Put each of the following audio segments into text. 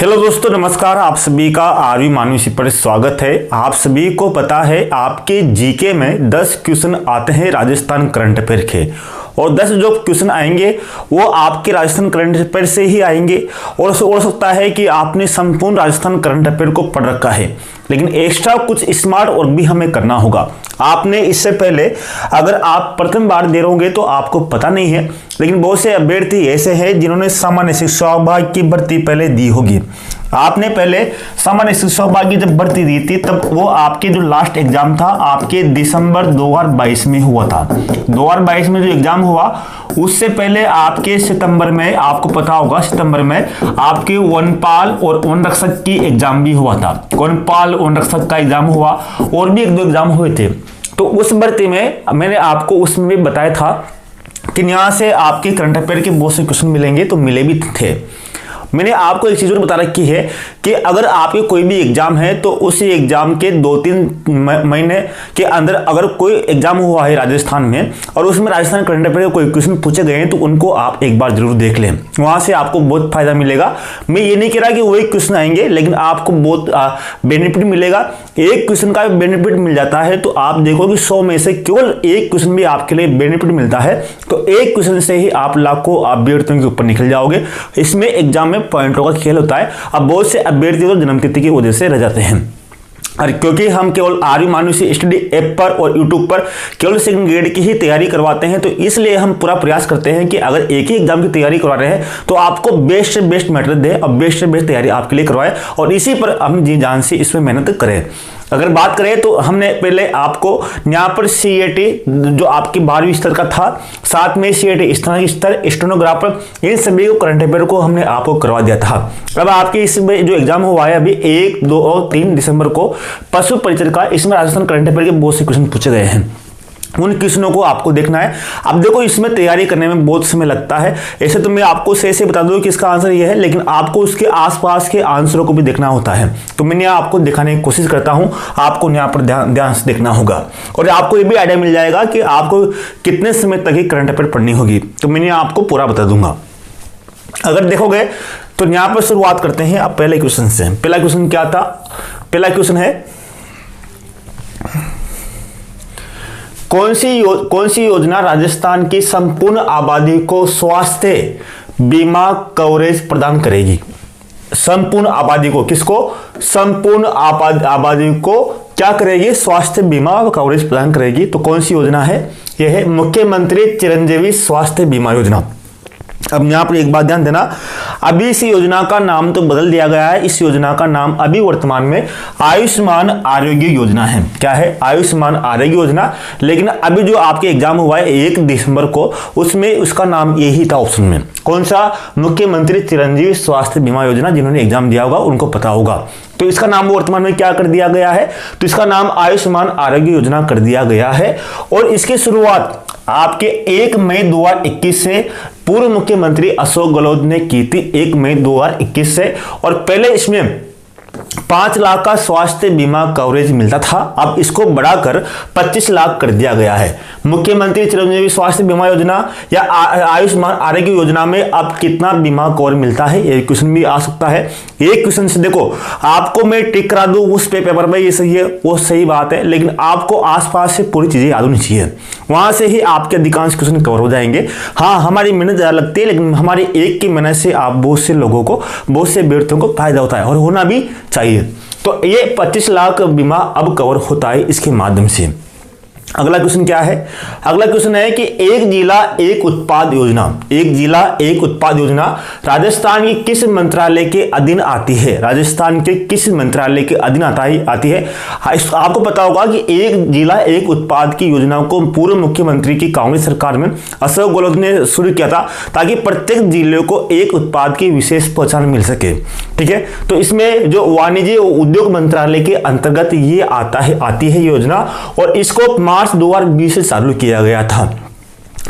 Hello दोस्तों, नमस्कार। आप सभी का आरवी मानवी पर स्वागत है। आप सभी को पता है आपके जीके में 10 क्वेश्चन आते हैं राजस्थान करंट अफेयर के, और 10 जो क्वेश्चन आएंगे वो आपके राजस्थान करंट अफेयर से ही आएंगे। और हो सकता है कि आपने संपूर्ण राजस्थान करंट अफेयर को पढ़ रखा है, लेकिन एक्स्ट्रा कुछ स्मार्ट वर्क भी हमें करना होगा। आपने इससे पहले अगर आप प्रथम बार दे रहोगे तो आपको पता नहीं है, लेकिन बहुत से अभ्यर्थी ऐसे हैं जिन्होंने सामान्य शिक्षा विभाग की भर्ती पहले दी होगी। आपने पहले सामान्य शिक्षा विभाग की जब भर्ती दी थी तब वो आपके जो लास्ट एग्जाम था आपके दिसंबर 2022 में हुआ था। 2022 में जो एग्जाम हुआ उससे पहले आपके सितंबर में, आपको पता होगा सितंबर में आपके वनपाल और वन रक्षक की एग्जाम भी हुआ था। वनपाल वन रक्षक का एग्जाम हुआ और भी 1-2 एग्जाम हुए थे। तो उस भर्ती में मैंने आपको उसमें भी बताया था कि यहाँ से आपके करंट अफेयर के बहुत से क्वेश्चन मिलेंगे, तो मिले भी थे। मैंने आपको एक चीज़ और बता रखी है कि अगर आपके कोई भी एग्जाम है तो उस एग्जाम के 2-3 महीने के अंदर अगर कोई एग्जाम हुआ है राजस्थान में और उसमें राजस्थान करंट अफेयर के कोई क्वेश्चन पूछे गए हैं तो उनको आप एक बार जरूर देख लें, वहां से आपको बहुत फायदा मिलेगा। मैं ये नहीं कह रहा कि वही क्वेश्चन आएंगे, लेकिन आपको बहुत बेनिफिट मिलेगा। एक क्वेश्चन का बेनिफिट मिल जाता है तो आप देखो कि 100 में से केवल एक क्वेश्चन भी आपके लिए बेनिफिट मिलता है, तो एक क्वेश्चन से ही आप लाखों अभ्यर्थियों के ऊपर निकल जाओगे। इसमें एग्जाम में पॉइंटों का खेल होता है। अब बहुत से अभ्यर्थी तो जन्मतिथि की वजह से रह जाते हैं, और क्योंकि हम केवल आरवी मानवी स्टडी ऐप पर और यूट्यूब पर केवल सेकंड ग्रेड की ही तैयारी करवाते हैं, तो इसलिए हम पूरा प्रयास करते हैं कि अगर एक ही एग्जाम की तैयारी करवा रहे हैं तो आपको बेस्ट से बेस्ट मटेरियल दें और बेस्ट से बेस्ट तैयारी आपके लिए करवाएं, और इसी पर हम जी जान से इसमें मेहनत करें। अगर बात करें तो हमने पहले आपको यहाँ पर सीएटी जो आपकी 12वीं स्तर का था, साथ में सीएटी स्नातक स्तर, स्टेनोग्राफर, इन सभी को करंट अफेयर को हमने आपको करवा दिया था। अब आपके इसमें जो एग्जाम हुआ है अभी 1, 2 और 3 दिसंबर को पशु परिचर का, इसमें राजस्थान करंट अफेयर के बहुत से क्वेश्चन पूछे गए हैं। उन क्वेश्चनों को आपको देखना है। अब देखो इसमें तैयारी करने में बहुत समय लगता है, ऐसे तो मैं आपको से बता दूं कि इसका आंसर ये है, लेकिन आपको उसके आसपास के आंसरों को भी देखना होता है। तो मैंने आपको दिखाने की कोशिश करता हूं, आपको यहाँ पर ध्यान से देखना होगा और आपको ये भी आइडिया मिल जाएगा कि आपको कितने समय तक ही करंट अफेयर पढ़नी होगी, तो मैंने आपको पूरा बता दूंगा। अगर देखोगे तो यहाँ पर शुरुआत करते हैं अब पहले क्वेश्चन से। पहला क्वेश्चन क्या था? पहला क्वेश्चन है कौन सी योजना राजस्थान की संपूर्ण आबादी को स्वास्थ्य बीमा कवरेज प्रदान करेगी? संपूर्ण आबादी को, किसको? संपूर्ण आबादी को क्या करेगी? स्वास्थ्य बीमा कवरेज प्रदान करेगी। तो कौन सी योजना है? यह है मुख्यमंत्री चिरंजीवी स्वास्थ्य बीमा योजना। अब यहां पर एक बात ध्यान देना, अभी इस योजना का नाम तो बदल दिया गया है। इस योजना का नाम अभी वर्तमान में आयुष्मान आरोग्य योजना है। क्या है? आयुष्मान आरोग्य योजना। लेकिन अभी जो आपके एग्जाम हुआ है 1 दिसंबर को, उसमें उसका नाम यही था ऑप्शन में। कौन सा? मुख्यमंत्री चिरंजीवी स्वास्थ्य बीमा योजना। जिन्होंने एग्जाम दिया होगा उनको पता होगा। तो इसका नाम वर्तमान में क्या कर दिया गया है? तो इसका नाम आयुष्मान आरोग्य योजना कर दिया गया है। और इसकी शुरुआत आपके 1 मई 2021 से पूर्व मुख्यमंत्री अशोक गहलोत ने की थी, 1 मई 2021 से। और पहले इसमें 5 लाख का स्वास्थ्य बीमा कवरेज मिलता था, अब इसको बढ़ाकर 25 लाख कर दिया गया है। मुख्यमंत्री चिरंजीवी स्वास्थ्य बीमा योजना या आयुष्मान आरोग्य योजना में अब कितना बीमा कवर मिलता है, ये क्वेश्चन भी आ सकता है। एक क्वेश्चन से देखो, आपको मैं टिक करा दूं उस पेपर में, ये सही है, वो सही बात है, लेकिन आपको आसपास से पूरी चीजें याद होनी चाहिए, वहां से ही आपके अधिकांश क्वेश्चन कवर हो जाएंगे। हाँ, हमारी मेहनत ज्यादा लगती है, लेकिन हमारी एक की मेहनत से आप बहुत से लोगों को, बहुत से अभ्यर्थियों को फायदा होता है और होना भी चाहिए। तो ये 25 लाख बीमा अब कवर होता है इसके माध्यम से। अगला क्वेश्चन क्या है? अगला क्वेश्चन है कि एक जिला एक उत्पाद योजना, एक जिला एक उत्पाद योजना राजस्थान की किस मंत्रालय के अधीन आती है? राजस्थान के किस मंत्रालय के अधीन आती है? आपको पता होगा कि एक जिला एक उत्पाद की योजना को पूर्व मुख्यमंत्री की कांग्रेस सरकार में अशोक गहलोत ने शुरू किया था, ताकि प्रत्येक जिले को एक उत्पाद की विशेष पहचान मिल सके। ठीक है, तो इसमें जो वाणिज्य उद्योग मंत्रालय के अंतर्गत ये आती है योजना, और इसको मार्च 2020 से चालू किया गया था।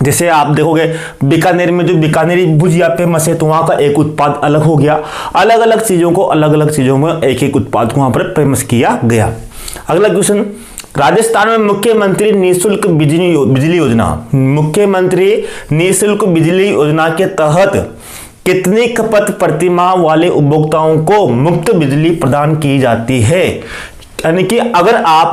जैसे आप देखोगे बीकानेर में जो बीकानेरी भुजिया फेमस है, तो वहां का एक उत्पाद अलग हो गया। अलग अलग चीजों में एक एक उत्पाद को वहां पर फेमस किया गया। अगला क्वेश्चन, राजस्थान में मुख्यमंत्री निःशुल्क बिजली योजना, मुख्यमंत्री निःशुल्क बिजली योजना के तहत कितनी खपत प्रतिमाह वाले उपभोक्ताओं को मुफ्त बिजली प्रदान की जाती है। यानी कि अगर आप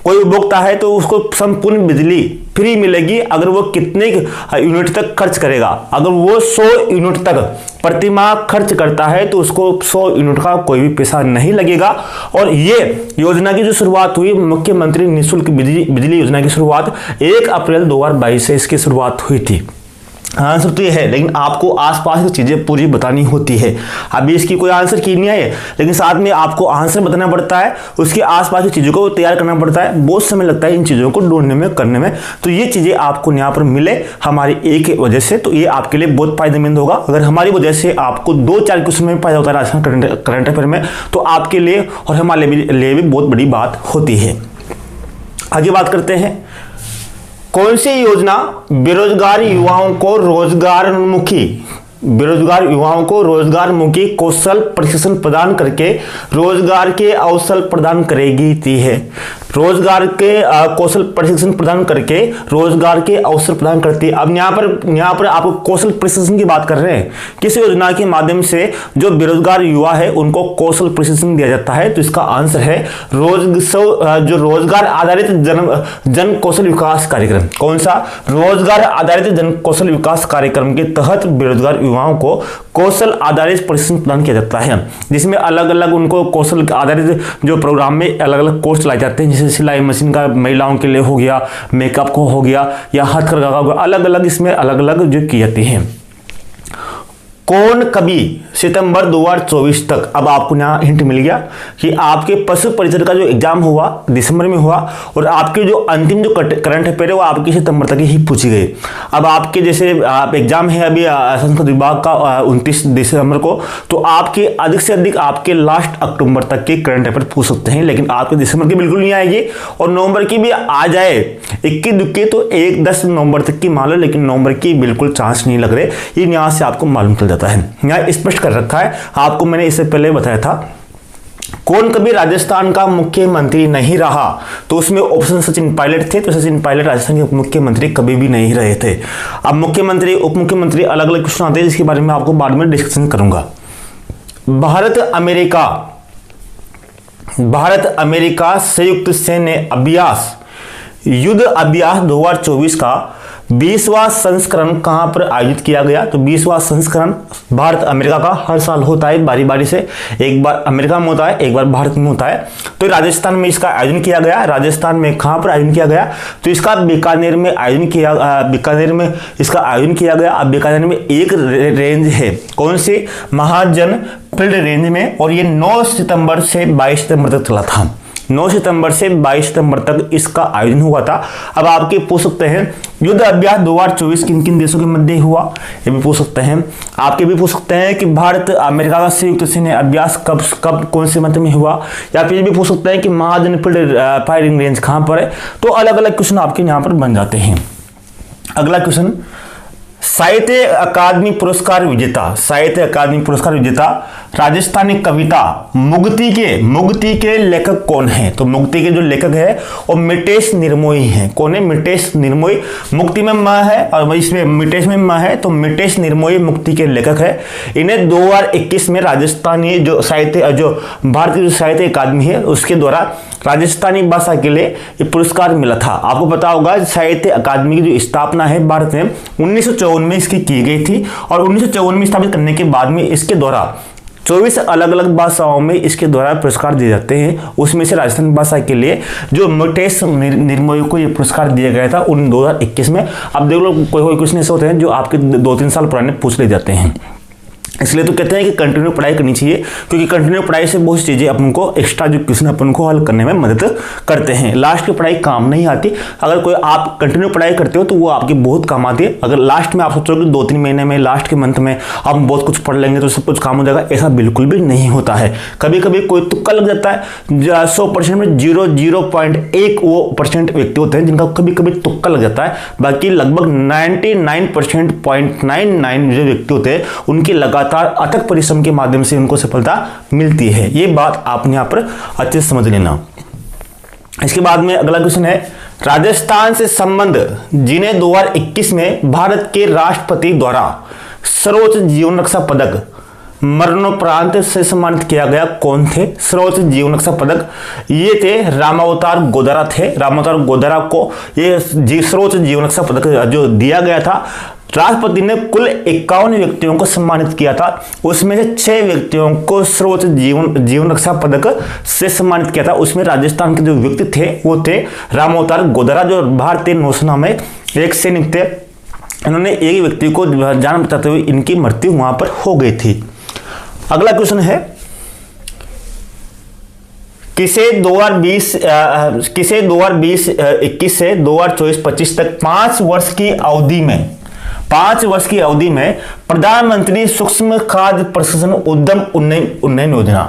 कोई उपभोक्ता है तो उसको संपूर्ण बिजली फ्री मिलेगी अगर वो कितने यूनिट तक खर्च करेगा। अगर वो 100 यूनिट तक प्रतिमाह खर्च करता है तो उसको 100 यूनिट का कोई भी पैसा नहीं लगेगा। और ये योजना की जो शुरुआत हुई, मुख्यमंत्री निःशुल्क बिजली योजना की शुरुआत 1 अप्रैल 2022 से इसकी शुरुआत हुई थी। आंसर तो ये है, लेकिन आपको आसपास की चीजें पूरी बतानी होती है। अभी इसकी कोई आंसर की नहीं है, लेकिन साथ में आपको आंसर बताना पड़ता है, उसके आसपास की चीजों को तैयार करना पड़ता है। बहुत समय लगता है इन चीजों को ढूंढने में, करने में। तो ये चीजें आपको यहाँ पर मिले हमारी एक वजह से, तो ये आपके लिए बहुत फायदेमंद होगा। अगर हमारी वजह से आपको 2-4 क्वेश्चन में फायदा होता है राजस्थान करंट अफेयर में, तो आपके लिए और हमारे लिए भी बहुत बड़ी बात होती है। आगे बात करते हैं, कौन सी योजना बेरोजगार युवाओं को रोजगारमुखी कौशल प्रशिक्षण प्रदान करके रोजगार के अवसर प्रदान करेगी है। रोजगार के कौशल प्रशिक्षण प्रदान करके रोजगार के अवसर प्रदान करती है। अब यहाँ पर आप कौशल प्रशिक्षण की बात कर रहे हैं। किस योजना के माध्यम से जो बेरोजगार युवा है उनको कौशल प्रशिक्षण दिया जाता है? तो इसका आंसर है जो रोजगार आधारित जन कौशल विकास कार्यक्रम। कौन सा? रोजगार आधारित जन कौशल विकास कार्यक्रम के तहत बेरोजगार युवाओं को कौशल आधारित प्रशिक्षण प्रदान किया जाता है, जिसमें अलग अलग उनको कौशल आधारित जो प्रोग्राम में अलग अलग कोर्स चलाए जाते हैं। जैसे सिलाई मशीन का महिलाओं के लिए हो गया, मेकअप को हो गया, या हथकरघा का हो गया, अलग अलग इसमें अलग अलग जो की जाती हैं। कौन कभी सितंबर 2024 तक, अब आपको यहाँ हिंट मिल गया कि आपके पशु परिषद का जो एग्जाम हुआ दिसंबर में हुआ, और आपके जो अंतिम जो करंट अफेयर है वो आपके सितंबर तक ही पूछी गई। अब आपके जैसे आप एग्जाम है अभी संस्कृत विभाग का 29 दिसंबर को, तो आपके अधिक से अधिक आपके लास्ट अक्टूबर तक के करंट अफेयर पूछ सकते हैं, लेकिन आपके दिसंबर की बिल्कुल नहीं आएगी, और नवंबर की भी आ जाए इक्की दुक्की तो 1-10 नवंबर तक की मान लो, लेकिन नवंबर की बिल्कुल चांस नहीं लग रहे। ये यहाँ से आपको मालूम चल जाता है, यहाँ स्पष्ट कर रखा है। आपको मैंने इससे पहले बताया था कौन कभी राजस्थान का मुख्यमंत्री नहीं रहा, तो उसमें ऑप्शन सचिन पायलट थे। तो सचिन पायलट राजस्थान के मुख्यमंत्री कभी भी नहीं रहे थे। अब मुख्यमंत्री उप मुख्यमंत्री अलग अलग क्वेश्चन आते हैं, जिसके बारे में आपको बाद में डिस्कशन करूंगा। भारत अमेरिका संयुक्त सैन्य अभ्यास युद्ध अभ्यास 2024 का 20वां संस्करण कहां पर आयोजित किया गया? तो 20वां संस्करण भारत अमेरिका का हर साल होता है बारी बारी से, एक बार अमेरिका में होता है, एक बार भारत में होता है। तो राजस्थान में इसका आयोजन किया गया। राजस्थान में कहां पर आयोजन किया गया? तो इसका बीकानेर में इसका आयोजन किया गया। अब बीकानेर में एक रेंज है, कौन सी? महाजन फील्ड रेंज में, और ये 9 सितंबर से 22 सितंबर तक चला था। 9 सितंबर से 22 सितंबर तक इसका आयोजन हुआ था। अब आपके पूछ सकते हैं युद्ध अभ्यास 2024 किन किन देशों के मध्य हुआ, ये भी पूछ सकते हैं। आपके भी पूछ सकते हैं कि भारत अमेरिका का संयुक्त सैन्य अभ्यास कब कौन से मंथ में हुआ, या फिर भी पूछ सकते हैं कि महाजन फील्ड फायरिंग रेंज कहां पर है। तो अलग अलग क्वेश्चन आपके यहाँ पर बन जाते हैं। अगला क्वेश्चन, साहित्य अकादमी पुरस्कार विजेता राजस्थानी कविता मुक्ति के लेखक कौन है? तो मुक्ति के जो लेखक है वो मितेश निर्मोही हैं। कौन है? मितेश निर्मोही। मुक्ति में म है और इसमें मितेश में म है, तो मितेश निर्मोही मुक्ति के लेखक है। इन्हें 2021 में राजस्थानी जो भारतीय जो साहित्य अकादमी है उसके द्वारा राजस्थानी भाषा के लिए ये पुरस्कार मिला था। आपको पता होगा साहित्य अकादमी की जो स्थापना है भारत में 1954 में इसकी की गई थी, और 1954 में स्थापित करने के बाद में इसके द्वारा 24 अलग अलग भाषाओं में इसके द्वारा पुरस्कार दिए जाते हैं। उसमें से राजस्थानी भाषा के लिए जो मितेश निर्मोही को ये पुरस्कार दिया गया था 2021 में। अब देख लो कोई क्वेश्चन ऐसे होते हैं जो आपके 2-3 साल पुराने पूछ ले जाते हैं, इसलिए तो कहते हैं कि कंटिन्यू पढ़ाई करनी चाहिए, क्योंकि कंटिन्यू पढ़ाई से बहुत सी चीज़ें अपन को एक्स्ट्रा जो क्वेश्चन अपन को हल करने में मदद करते हैं। लास्ट की पढ़ाई काम नहीं आती। अगर कोई आप कंटिन्यू पढ़ाई करते हो तो वो आपके बहुत काम आती है। अगर लास्ट में आप सोचोगे 2-3 महीने में, लास्ट के मंथ में हम बहुत कुछ पढ़ लेंगे तो सब कुछ काम हो जाएगा, ऐसा बिल्कुल भी नहीं होता है। कभी कभी कोई तुक्का लग जाता है। 100% में 0.1 वो परसेंट व्यक्ति होते हैं जिनका कभी कभी तुक्का लग जाता है। बाकी लगभग 99.99 जो व्यक्ति होते हैं उनकी लगातार अथक परिश्रम के माध्यम से उनको सफलता मिलती है। ये बात आप यहां पर अच्छे से समझ लेना। इसके बाद में अगला क्वेश्चन है, राजस्थान से संबंध जिन्हें 2021 में भारत के राष्ट्रपति द्वारा सर्वोच्च जीवन रक्षा पदक मरणोपरांत से सम्मानित किया गया। कौन थे सर्वोच्च जीवन रक्षा पदक? ये थे रामावतार गोदारा थे। रामावतार गोदारा को ये सर्वोच्च जीवन रक्षा पदक जो दिया गया था, राष्ट्रपति ने कुल 51 व्यक्तियों को सम्मानित किया था, उसमें से 6 व्यक्तियों को सर्वोच्च जीवन रक्षा पदक से सम्मानित किया था। उसमें राजस्थान के जो व्यक्ति थे वो थे रामावतार गोदारा, जो भारतीय नौसेना में एक सैनिक थे। इन्होंने एक व्यक्ति को जान बचाते हुए इनकी मृत्यु वहां पर हो गई थी। अगला क्वेश्चन है, किसे 2021 से 2024-25 तक 5 वर्ष की अवधि में प्रधानमंत्री सूक्ष्म खाद्य प्रसंस्करण उद्यम उन्नयन योजना,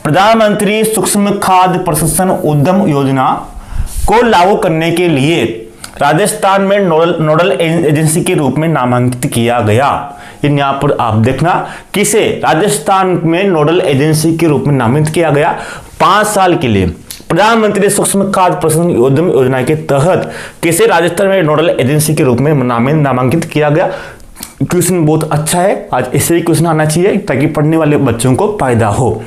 प्रधानमंत्री सूक्ष्म खाद्य प्रसंस्करण उद्यम योजना को लागू करने के लिए राजस्थान में नोडल एजेंसी के रूप में नामांकित किया गया। यहाँ पर आप देखना, किसे राजस्थान में नोडल एजेंसी के रूप में नामित किया गया 5 साल के लिए। प्रधानमंत्री सूक्ष्म खाद्य प्रसंस्करण उद्यम योजना के तहत किसे राजस्थान में नोडल एजेंसी के रूप में नामांकित किया गया। क्वेश्चन बहुत अच्छा है, आज ऐसे ही क्वेश्चन आना चाहिए ताकि पढ़ने वाले बच्चों को फायदा हो।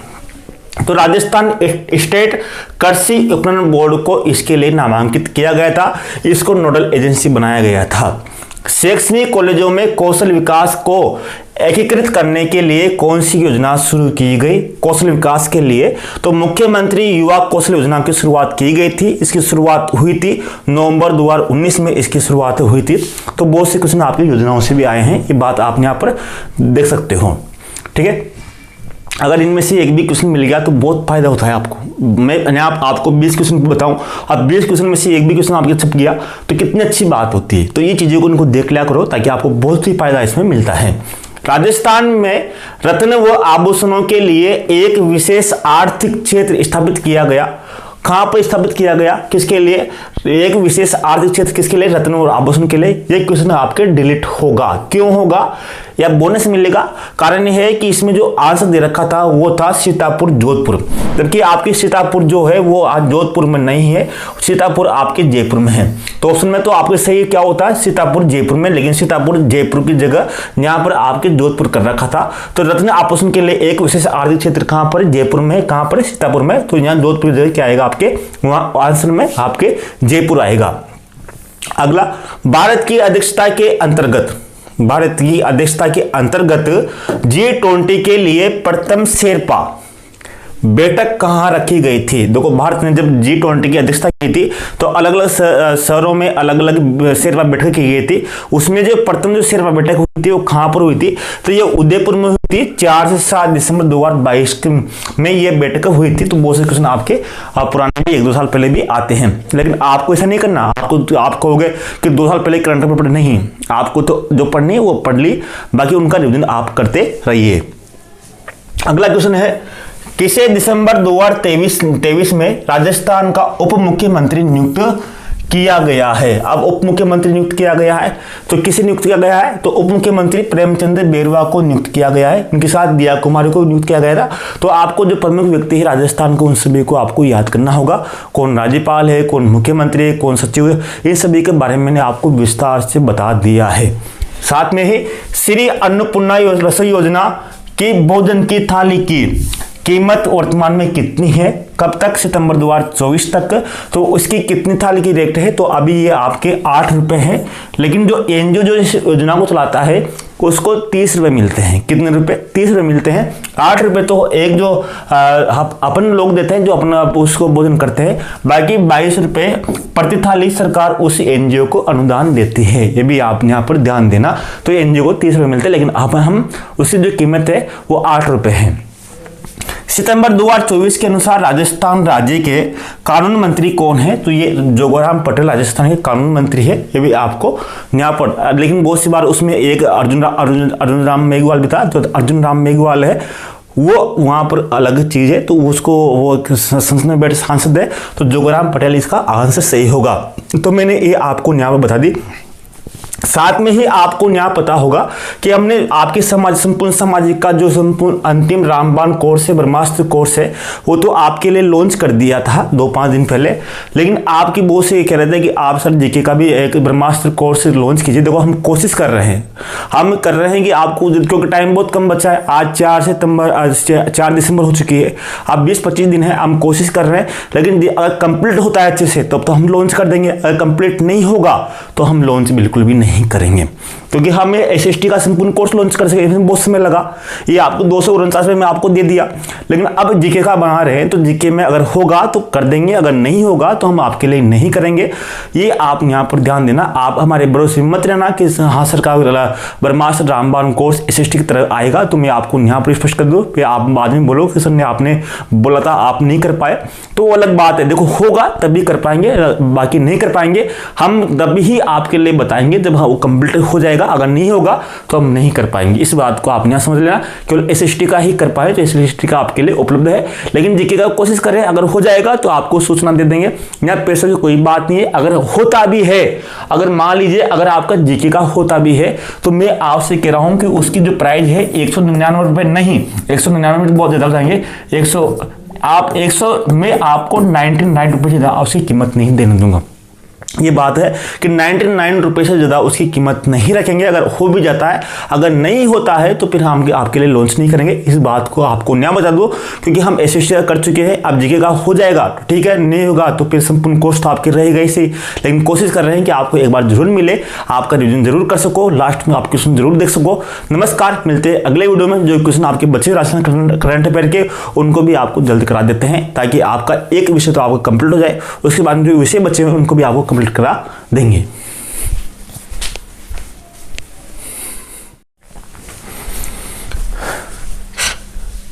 तो राजस्थान स्टेट कृषि विपणन बोर्ड को इसके लिए नामांकित किया गया था, इसको नोडल एजेंसी बनाया गया था। शैक्षणिक कॉलेजों में कौशल विकास को एकीकृत करने के लिए कौन सी योजना शुरू की गई? कौशल विकास के लिए तो मुख्यमंत्री युवा कौशल योजना की शुरुआत की गई थी। इसकी शुरुआत हुई थी नवंबर 2019 में, इसकी शुरुआत हुई थी। तो बहुत से क्वेश्चन आपकी योजनाओं से भी आए हैं, ये बात आप यहाँ पर देख सकते हो। ठीक है, अगर इनमें से एक भी क्वेश्चन मिल गया तो बहुत फायदा होता है आपको। मैं आपको 20 क्वेश्चन बताऊं, अब 20 क्वेश्चन में से एक भी क्वेश्चन आपके छप गया तो कितनी अच्छी बात होती है। तो ये चीज़ों को इनको देख लिया करो ताकि आपको बहुत ही फायदा इसमें मिलता है। राजस्थान में रत्न व आभूषणों के लिए एक विशेष आर्थिक क्षेत्र स्थापित किया गया। कहां पर स्थापित किया गया, किसके लिए? एक विशेष आर्थिक क्षेत्र किसके लिए? रत्न और आभूषण के लिए। ये क्वेश्चन आपके डिलीट होगा। क्यों होगा या बोनस मिलेगा? कारण यह है कि इसमें जो आंसर दे रखा था वो था सीतापुर जोधपुर, जबकि आपकी सीतापुर जो है वो आज जोधपुर में नहीं है, सीतापुर आपके जयपुर में है। तो ऑप्शन में तो आपके सही क्या होता है? सीतापुर जयपुर में, लेकिन सीतापुर जयपुर की जगह यहाँ पर आपके जोधपुर कर रखा था। तो रत्न आभूषण के लिए एक विशेष आर्थिक क्षेत्र कहाँ पर? जयपुर में। कहाँ पर? सीतापुर में। तो यहाँ जोधपुर की जगह क्या आएगा आपके? वहां आंसर में आपके जयपुर आएगा। अगला, भारत की अध्यक्षता के अंतर्गत G20 के लिए प्रथम शेरपा बैठक कहां रखी गई थी? देखो, भारत ने जब G20 की अध्यक्षता की थी तो अलग अलग शहरों में अलग अलग शेरपा बैठक की गई थी। उसमें जो प्रथम जो शेरपा बैठक हुई थी वो कहां पर हुई थी? तो ये उदयपुर में हुई थी। 4 से 7 दिसंबर 2022 में ये बैठक हुई थी। तो बहुत से क्वेश्चन आपके पुराने भी 1-2 साल पहले भी आते हैं, लेकिन आपको ऐसा नहीं करना। आप कहोगे कि 2 साल पहले करंट अफेयर पढ़े, नहीं, आपको तो जो पढ़नी है वो पढ़ ली, बाकी उनका रिवीजन आप करते रहिए। अगला क्वेश्चन है, किसे दिसंबर 2023 में राजस्थान का उप मुख्यमंत्री नियुक्त किया गया है? अब उप मुख्यमंत्री नियुक्त किया गया है तो किसे नियुक्त किया गया है? तो उप मुख्यमंत्री प्रेमचंद बेरवा को नियुक्त किया गया है। उनके साथ दिया कुमारी को नियुक्त किया गया था। तो आपको जो प्रमुख व्यक्ति है राजस्थान को, उन सभी को आपको याद करना होगा। कौन राज्यपाल है, कौन मुख्यमंत्री है, कौन सचिव है, इन सभी के बारे में मैंने आपको विस्तार से बता दिया है। साथ में ही श्री अन्नपूर्णा रसोई योजना की भोजन की थाली की कीमत वर्तमान में कितनी है? कब तक? सितंबर 2024 तक। तो उसकी कितनी थाली की रेट है? तो अभी ये आपके 8 रुपए है, लेकिन जो एनजीओ जो इस योजना को चलाता है उसको 30 रुपए मिलते हैं। कितने रुपए? 30 रुपए मिलते हैं। 8 रुपए तो एक जो अपन लोग देते हैं जो अपना उसको भोजन करते हैं, बाकी 22 रुपए प्रति थाली सरकार उस एनजीओ को अनुदान देती है। ये भी आप यहाँ पर ध्यान देना। तो एनजीओ को 30 रुपए मिलते हैं, लेकिन अब हम उसकी जो कीमत है वो 8 रुपए है। सितंबर 2024 के अनुसार राजस्थान राज्य के कानून मंत्री कौन है? तो ये जोगाराम पटेल राजस्थान के कानून मंत्री है। ये भी आपको यहाँ पर, लेकिन बहुत सी बार उसमें एक अर्जुन राम मेघवाल भी था। जो अर्जुन राम मेघवाल है वो वहाँ पर अलग चीज़ है, तो उसको वो संसद में बैठे सांसद है। तो जोगाराम पटेल इसका आंसर सही होगा। तो मैंने ये आपको यहाँ पर बता दी। साथ में ही आपको यहाँ पता होगा कि हमने आपके संपूर्ण सामाजिक का जो संपूर्ण अंतिम रामबाण कोर्स है, ब्रह्मास्त्र कोर्स है, वो तो आपके लिए लॉन्च कर दिया था 2-5 दिन पहले। लेकिन आपकी बहुत से ये कह रहे थे कि आप सर जीके का भी एक ब्रह्मास्त्र कोर्स लॉन्च कीजिए। देखो हम कोशिश कर रहे हैं, कि आपको, क्योंकि टाइम बहुत कम बचा है, आज 4 दिसंबर हो चुकी है, अब 20-25 दिन है, हम कोशिश कर रहे हैं। लेकिन अगर कंप्लीट होता है अच्छे से तब तो हम लॉन्च कर देंगे, अगर कंप्लीट नहीं होगा तो हम लॉन्च बिल्कुल भी नहीं करेंगे, क्योंकि हमें एसएसटी का संपूर्ण कोर्स लॉन्च कर सके इसमें बहुत समय लगा। ये आपको 249 में आपको दे दिया, लेकिन अब जीके का बना रहे हैं तो जीके में अगर होगा तो कर देंगे, अगर नहीं होगा तो हम आपके लिए नहीं करेंगे। ये आप यहाँ पर ध्यान देना। आप हमारे भरोसे मत रहना कि हाँ सरकार ब्रह्मास्त्र रामबाण कोर्स एसएसटी की तरफ आएगा, तो मैं आपको यहाँ पर स्पष्ट कर दूँ कि आप बाद में बोलो कि सर ने आपने बोला था आप नहीं कर पाए, तो वो अलग बात है। देखो होगा तभी कर पाएंगे, बाकी नहीं कर पाएंगे। हम तभी ही आपके लिए बताएंगे जब वो कंप्लीट हो जाएगा, अगर नहीं होगा तो हम नहीं कर पाएंगे। इस बात को आपने समझ लेना, केवल एसएसटी का ही कर पाए तो एसएसटी का आपके लिए उपलब्ध है, लेकिन जीके का कोशिश करें, अगर हो जाएगा तो आपको सूचना दे देंगे। यहाँ पैसों की कोई बात नहीं है। अगर होता भी है, अगर मान लीजिए अगर आपका जीके का होता भी है, तो मैं आपसे कह रहा हूं कि उसकी जो प्राइस है 199 रुपए नहीं, 199 में बहुत ज्यादा हो जाएंगे, 100 में आपको 99 रुपए से ज्यादा उसकी कीमत नहीं देने दूंगा। ये बात है कि 99 रुपए से ज़्यादा उसकी कीमत नहीं रखेंगे। अगर हो भी जाता है, अगर नहीं होता है तो फिर हम आपके लिए लॉन्च नहीं करेंगे। इस बात को आपको नया बता दो, क्योंकि हम एसएसटी कर चुके हैं। अब जीके का हो जाएगा तो ठीक है, नहीं होगा तो फिर संपूर्ण कोर्स तो आपकी रहेगा ही। लेकिन कोशिश कर रहे हैं कि आपको एक बार जरूर मिले, आपका रिविजन जरूर कर सको, लास्ट में आप क्वेश्चन जरूर देख सको। नमस्कार, मिलते हैं अगले वीडियो में। जो क्वेश्चन आपके बच्चे राजस्थान करंट अफेयर के, उनको भी आपको जल्द करा देते हैं, ताकि आपका एक विषय तो आपको कंप्लीट हो जाए, उसके बाद जो विषय बच्चे हैं उनको भी आपको कंप्लीट करा देंगे।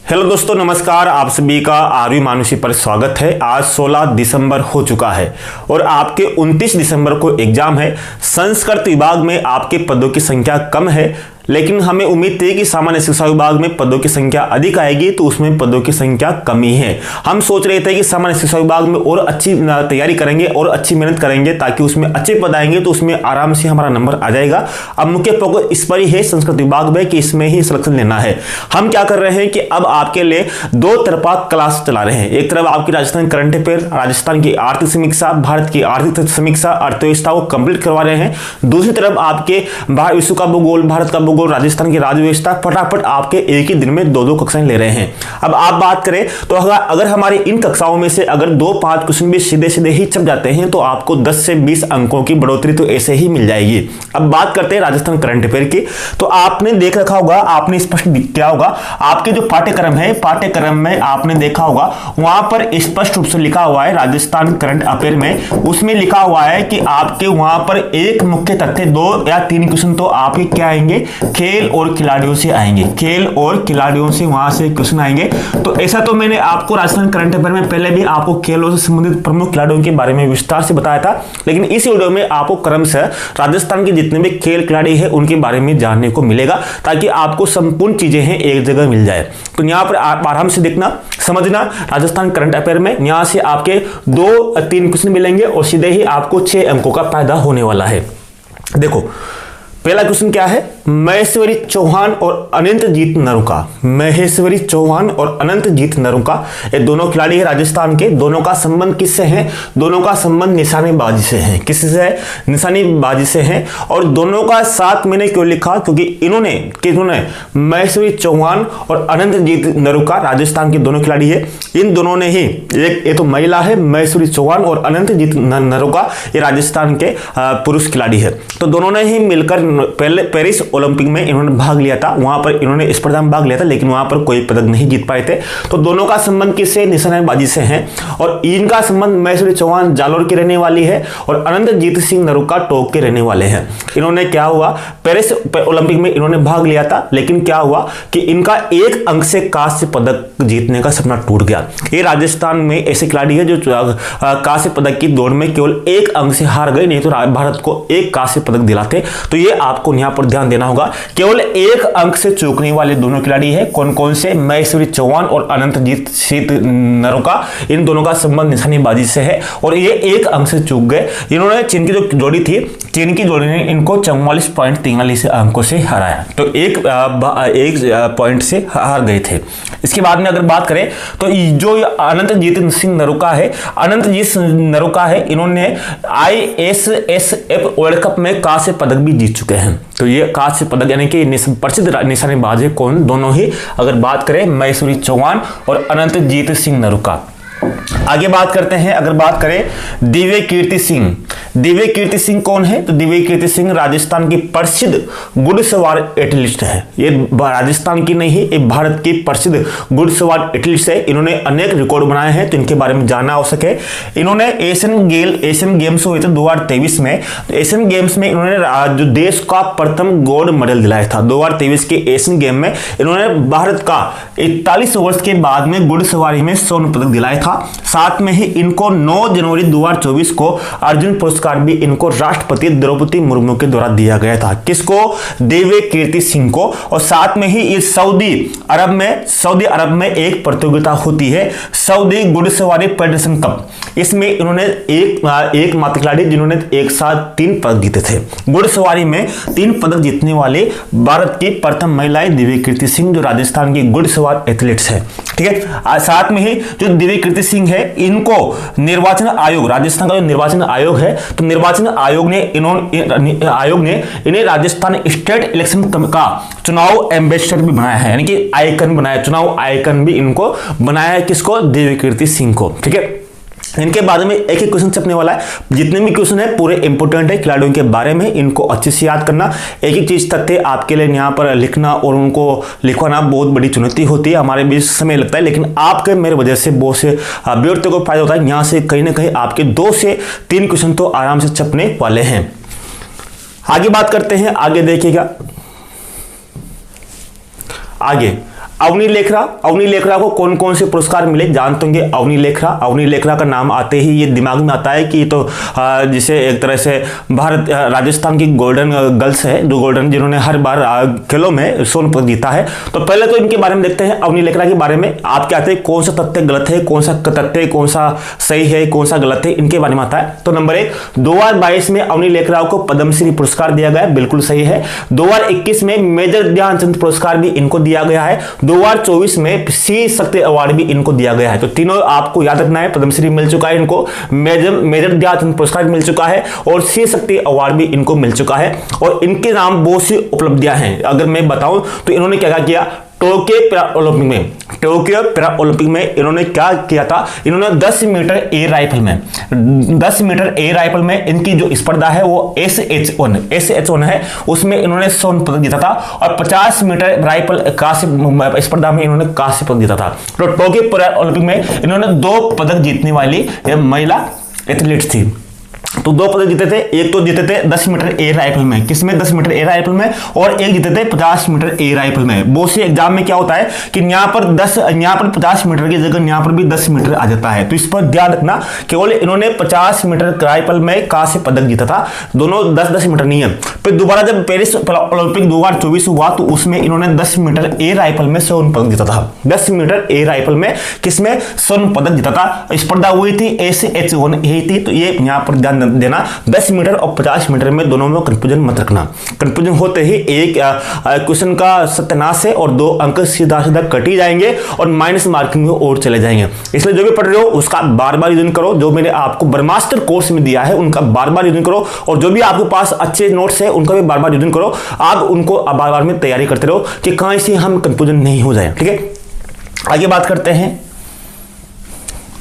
हेलो दोस्तों, नमस्कार। आप सभी का आरवी मानुषी पर स्वागत है। आज 16 दिसंबर हो चुका है और आपके 29 दिसंबर को एग्जाम है। संस्कृत विभाग में आपके पदों की संख्या कम है, लेकिन हमें उम्मीद थी कि सामान्य शिक्षा विभाग में पदों की संख्या अधिक आएगी, तो उसमें पदों की संख्या कमी है। हम सोच रहे थे कि सामान्य शिक्षा विभाग में और अच्छी तैयारी करेंगे और अच्छी मेहनत करेंगे, ताकि उसमें अच्छे पद आएंगे तो उसमें आराम से हमारा नंबर आ जाएगा। अब मुख्य फोकस इस पर ही है संस्कृत विभाग में कि इसमें ही सिलेक्शन लेना है। हम क्या कर रहे हैं कि अब आपके लिए 2 तरफा क्लास चला रहे हैं। एक तरफ आपकी राजस्थान करंट अफेयर, राजस्थान की आर्थिक समीक्षा, भारत की आर्थिक समीक्षा, अर्थव्यवस्था को कंप्लीट करवा रहे हैं। दूसरी तरफ आपके विश्व का भूगोल, भारत का भूगोल, राजस्थान की राज्य व्यवस्था, फटाफट आपके एक ही दिन में 2-2 कक्षाएं ले रहे हैं। अब आप बात करें तो अगर हमारी इन कक्षाओं में से अगर 2-5 क्वेश्चन भी सीधे सीधे ही छप जाते हैं तो आपको 10 से 20 अंकों की बढ़ोतरी तो ऐसे ही मिल जाएगी। अब बात करते हैं राजस्थान करंट अफेयर की। तो आपने देख रखा होगा, आपने स्पष्ट किया होगा, आपके जो पाठ्यक्रम है, पाठ्यक्रम में आपने देखा होगा, वहां पर स्पष्ट रूप से लिखा हुआ है राजस्थान करंट अफेयर में, उसमें लिखा हुआ है कि आपके वहां पर एक मुख्य तथ्य 2 या 3 क्वेश्चन तो आपके क्या आएंगे, खेल और खिलाड़ियों से आएंगे। खेल और खिलाड़ियों से वहां से क्वेश्चन आएंगे। तो ऐसा तो मैंने आपको राजस्थान करंट अफेयर में पहले भी आपको खेलों से संबंधित प्रमुख खिलाड़ियों के बारे में विस्तार से बताया था, लेकिन इस वीडियो में आपको क्रमशः राजस्थान के जितने भी खेल खिलाड़ी हैं उनके बारे में जानने को मिलेगा, ताकि आपको संपूर्ण चीजें हैं एक जगह मिल जाए। तो यहाँ पर आप आराम से देखना, समझना। राजस्थान करंट अफेयर में यहाँ से आपके 2-3 क्वेश्चन मिलेंगे और सीधे ही आपको 6 अंकों का फायदा होने वाला है। देखो पहला क्वेश्चन क्या है, महेश्वरी चौहान और अनंतजीत नरूका। महेश्वरी चौहान और अनंतजीत नरूका ये दोनों खिलाड़ी हैं राजस्थान के। दोनों का संबंध किससे है? दोनों का संबंध निशानेबाजी से है। किससे है? निशानेबाजी से है। और दोनों का साथ मैंने क्यों लिखा, क्योंकि इन्होंने महेश्वरी चौहान और अनंतजीत नरूका राजस्थान के दोनों खिलाड़ी है। इन दोनों ने ही, ये तो महिला है महेश्वरी चौहान और अनंतजीत नरूका, ये राजस्थान के पुरुष खिलाड़ी है। तो दोनों ने ही मिलकर पहले पेरिस ओलंपिक में इन्होंने भाग लिया था। वहां पर इन्होंने स्पर्धा में भाग लिया था, लेकिन वहां पर कोई पदक नहीं जीत पाए थे। तो दोनों का संबंध किससे? निशानेबाजी से है। और इनका संबंध महेश्वरी चौहान जालोर की रहने वाली है और अनंतजीत सिंह नरूका टोंक के रहने वाले हैं। इन्होंने क्या हुआ, पेरिस ओलंपिक में इन्होंने भाग लिया था, लेकिन क्या हुआ कि इनका 1 अंक से कांस्य पदक जीतने का सपना टूट गया। ये राजस्थान में ऐसे खिलाड़ी है जो कांस्य पदक की दौड़ में केवल 1 अंक से हार गए, नहीं तो भारत को 1 कांस्य पदक दिलाते। तो ये आपको यहां पर ध्यान देना होगा, केवल 1 अंक से चूकने वाले दोनों खिलाड़ी हैं। कौन कौन से? महेश्वरी चौहान और अनंतजीत सिंह नरूका। इन दोनों का संबंध निशानेबाजी से है और ये 1 अंक से चूक गए। इन्होंने, जिनकी जो जोड़ी थी चीन की जोड़ी ने इनको 44.43 अंकों से हराया, तो एक पॉइंट से हार गए थे। इसके बाद में अगर बात करें तो जो अनंतजीत सिंह नरूका है, इन्होंने ISSF वर्ल्ड कप में कांस्य पदक भी जीत चुके हैं। तो ये कांस्य पदक यानी कि प्रसिद्ध निशानेबाज है कौन, दोनों ही, अगर बात करें महेश्वरी चौहान और अनंतजीत सिंह नरूका। आगे बात करते हैं, अगर बात करें दिव्य कीर्ति सिंह कौन है, तो दिव्य कीर्ति सिंह राजस्थान की प्रसिद्ध घुड़सवार एथलीट है। ये राजस्थान की नहीं है, ये भारत की प्रसिद्ध घुड़सवार एथलीट है। इन्होंने अनेक रिकॉर्ड बनाए हैं, तो इनके बारे में जानना आवश्यक है। इन्होंने एशियन गेम्स हुए थे 2023 में, तो एशियन गेम्स में इन्होंने जो देश का प्रथम गोल्ड मेडल दिलाया था। 2023 के एशियन गेम में इन्होंने भारत का 41 वर्ष के बाद में घुड़सवारी में स्वर्ण पदक दिलाया था। साथ में ही इनको 9 जनवरी 2024 को अर्जुन पुरस्कार भी इनको राष्ट्रपति द्रौपदी मुर्मू के द्वारा दिया गया था। किसको? दिव्य कीर्ति सिंह को। और साथ में ही इस सऊदी अरब में एक प्रतियोगिता होती है, सऊदी घुड़सवारी फेडरेशन कप। इसमें इन्होंने एक मात्र खिलाड़ी जिन्होंने एक साथ 3 पदक जीते थे। घुड़सवारी में 3 पदक जीतने वाले भारत की प्रथम महिलाएं दिव्य कीर्ति सिंह, जो राजस्थान की घुड़सवार एथलीट्स है। ठीक है। साथ में ही जो दिव्य कीर्ति सिंह है, इनको निर्वाचन आयोग, राजस्थान का जो निर्वाचन आयोग है, तो निर्वाचन आयोग ने इन्हें राजस्थान स्टेट इलेक्शन का चुनाव एम्बेसडर भी बनाया है, यानी कि आइकन बनाया, चुनाव आइकन भी इनको बनाया है। किसको? दिव्य कीर्ति सिंह को। ठीक है। इनके बारे में एक ही क्वेश्चन छपने वाला है, जितने भी क्वेश्चन है पूरे इंपोर्टेंट है खिलाड़ियों के बारे में, इनको अच्छे से याद करना। एक ही चीज तथ्य आपके लिए यहाँ पर लिखना और उनको लिखवाना बहुत बड़ी चुनौती होती है, हमारे भी समय लगता है, लेकिन आपके मेरे वजह से बहुत से अभ्यर्थियों को फायदा होता है। यहाँ से कहीं ना कहीं आपके 2 से 3 क्वेश्चन तो आराम से छपने वाले हैं। आगे बात करते हैं, आगे देखिएगा। आगे अवनी लेखरा को कौन कौन से पुरस्कार मिले जानते होंगे। अवनी लेखरा का नाम आते ही ये दिमाग में आता है कि तो जिसे एक तरह से राजस्थान की गोल्डन गर्ल्स है, जो गोल्डन जिन्होंने हर बार खेलों में स्वर्ण पदक जीता है। तो पहले तो इनके बारे में देखते हैं, अवनी लेखरा के बारे में। आप क्या कहते हैं, कौन सा तथ्य गलत है, कौन सा तथ्य कौन सा सही है, कौन सा गलत है, इनके बारे में आता है। तो नंबर 1, 2022 में अवनी लेखरा को पद्मश्री पुरस्कार दिया गया, बिल्कुल सही है। 2021 में मेजर ध्यानचंद पुरस्कार भी इनको दिया गया है। 2024 में श्री शक्ति अवार्ड भी इनको दिया गया है। तो तीनों आपको याद रखना है, पद्मश्री मिल चुका है इनको, मेजर ध्यानचंद पुरस्कार मिल चुका है और श्री शक्ति अवार्ड भी इनको मिल चुका है। और इनके नाम बहुत सी उपलब्धियां हैं। अगर मैं बताऊं तो इन्होंने क्या किया, टोक्यो पैरा ओलंपिक में इन्होंने क्या किया था, इन्होंने 10 मीटर एयर राइफल में इनकी जो स्पर्धा है वो SH1 है, उसमें इन्होंने स्वर्ण पदक जीता था। और 50 मीटर राइफल कांस्य स्पर्धा में इन्होंने कांस्य पदक जीता था। तो टोक्यो पैरा ओलंपिक में इन्होंने 2 पदक जीतने वाली महिला एथलीट थी। तो 2 पदक जीते थे, एक तो जीते थे 10 मीटर एयर राइफल में, किसमें 10 मीटर एयर राइफल में, और एक जीते थे 50 मीटर एयर राइफल में। बहुत से एग्जाम में क्या होता है कि यहाँ पर 50 मीटर की जगह यहाँ पर भी 10 मीटर आ जाता है, तो इस पर ध्यान रखना। केवल इन्होंने 50 मीटर राइफल में कांस्य पदक जीता था, दोनों 10-10 मीटर नहीं है। फिर दोबारा जब पेरिस ओलंपिक 2024 हुआ तो उसमें इन्होंने 10 मीटर एयर राइफल में स्वर्ण पदक जीता था। 10 मीटर एयर राइफल में किसमें स्वर्ण पदक जीता था। स्पर्धा हुई थी SH1 यही थी, तो ये यहाँ पर ध्यान देना। 10 मीटर और 50 मीटर में दोनों में कंफ्यूजन मत रखना। कंफ्यूजन होते ही एक क्वेश्चन का सत्यानाश है और 2 अंक सीधा कट ही जाएंगे और माइनस मार्किंग में और चले जाएंगे। इसलिए जो भी पढ़ रहे हो उसका बार बार रिवीजन करो, जो मैंने आपको ब्रह्मास्त्र कोर्स में दिया है उनका बार बार रिवीजन करो, और जो भी आपके पास अच्छे नोट्स है उनका भी बार बार रिवीजन करो। आप उनको बार बार में तैयारी करते रहो कि कहीं से हम कंफ्यूजन नहीं हो जाए। ठीक है। आगे बात करते हैं,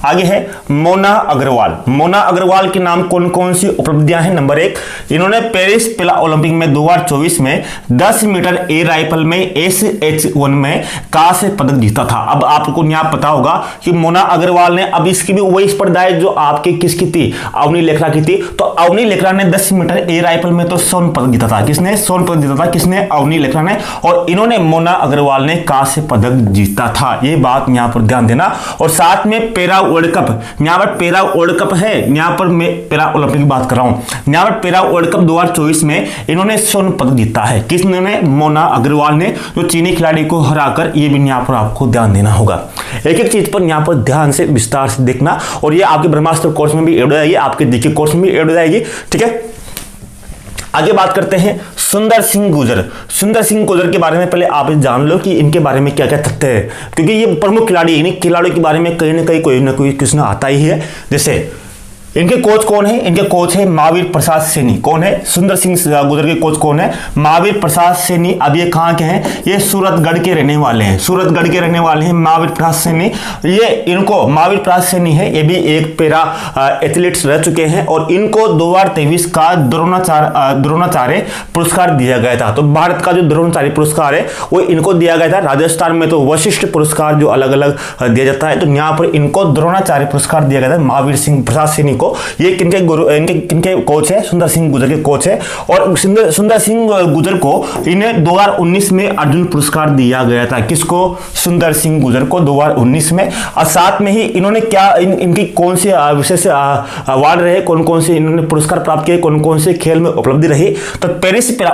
आगे है मोना अग्रवाल के नाम कौन कौन सी उपलब्धियां हैं। नंबर 1, इन्होंने पेरिस पैरा ओलंपिक में 2024 में 10 मीटर एयर राइफल में SH1 में कांस्य पदक जीता था। अब आपको यहाँ पता होगा कि मोना अग्रवाल ने, अब इसकी भी वही स्पर्धा है जो आपके किसकी थी, अवनी लेखरा की थी। तो अवनी लेखरा ने 10 मीटर एयर राइफल में तो स्वर्ण पदक जीता था। किसने स्वर्ण पदक जीता था? किसने? अवनी लेखरा ने। और इन्होंने मोना अग्रवाल ने कांस्य पदक जीता था, ये बात यहाँ पर ध्यान देना। और साथ में पैरा वर्ल्ड कप, यहाँ पर पैरा वर्ल्ड कप है, यहाँ पर मैं पैरा ओलंपिक की बात कर रहा हूं। यहाँ पर पैरा वर्ल्ड कप 2024 में इन्होंने स्वर्ण पदक जीता है। किसने? मोना अग्रवाल ने, जो चीनी खिलाड़ी को हराकर। ये भी यहाँ पर आपको ध्यान देना होगा। एक एक चीज पर यहाँ पर ध्यान से विस्तार से देखना, और ये आपके ब्रह्मास्त्र कोर्स में भी ऐड हो जाएगी, आपके जीके कोर्स में भी ऐड हो जाएगी। ठीक है। आगे बात करते हैं सुंदर सिंह गुर्जर। सुंदर सिंह गुर्जर के बारे में पहले आप जान लो कि इनके बारे में क्या क्या तथ्य है, क्योंकि ये प्रमुख खिलाड़ी है। इन खिलाड़ियों के बारे में कहीं ना कोई क्वेश्चन आता ही है। जैसे इनके कोच कौन है? इनके कोच है महावीर प्रसाद सैनी। कौन है? सुंदर सिंह गुर्जर के कोच कौन है? महावीर प्रसाद सैनी। अब ये कहाँ के हैं? ये सूरतगढ़ के रहने वाले हैं। सूरतगढ़ के रहने वाले हैं महावीर प्रसाद सैनी। ये इनको महावीर प्रसाद सैनी है, ये भी एक पैरा एथलीट्स रह चुके हैं और इनको 2023 का द्रोणाचार्य पुरस्कार दिया गया था। तो भारत का जो द्रोणाचार्य पुरस्कार है वो इनको दिया गया था। राजस्थान में तो वशिष्ठ पुरस्कार जो अलग अलग दिया जाता है, तो यहाँ पर इनको द्रोणाचार्य पुरस्कार दिया गया था महावीर सिंह प्रसाद सैनी को। ये किनके कोच है? सुंदर सिंह गुर्जर के कोच है। और सुंदर सिंह गुर्जर को इन्हें 2019 में अर्जुन पुरस्कार दिया गया था। किसको? सुंदर सिंह गुर्जर को 2019 में। और साथ में ही इन्होंने क्या इनकी कौन सी विशेष अवार्ड रहे, कौन कौन से इन्होंने पुरस्कार प्राप्त किए, कौन कौन से खेल में उपलब्धि रही? तो पेरिस पैरा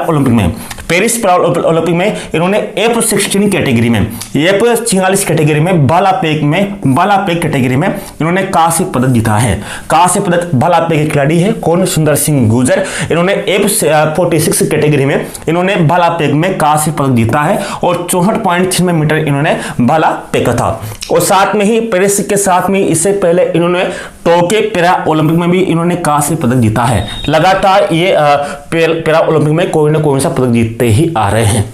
ओलंपिक में इन्होंने F16 कैटेगरी में, F46 कैटेगरी में, भाला फेंक कैटेगरी में इन्होंने कांस्य पदक जीता है। कांस्य पदक भाला फेंक के खिलाड़ी है कौन? सुंदर सिंह गुर्जर। इन्होंने F46 कैटेगरी में इन्होंने भाला फेंक में कांस्य पदक जीता है और 64.6 मीटर इन्होंने भाला फेंका था। और साथ में ही पेरिस के साथ में इससे पहले इन्होंने टोक्यो पैरा ओलंपिक में भी इन्होंने कांस्य पदक जीता है। लगातार ये पैरा ओलंपिक में कोई ना कोई सा पदक जीतते ही आ रहे हैं,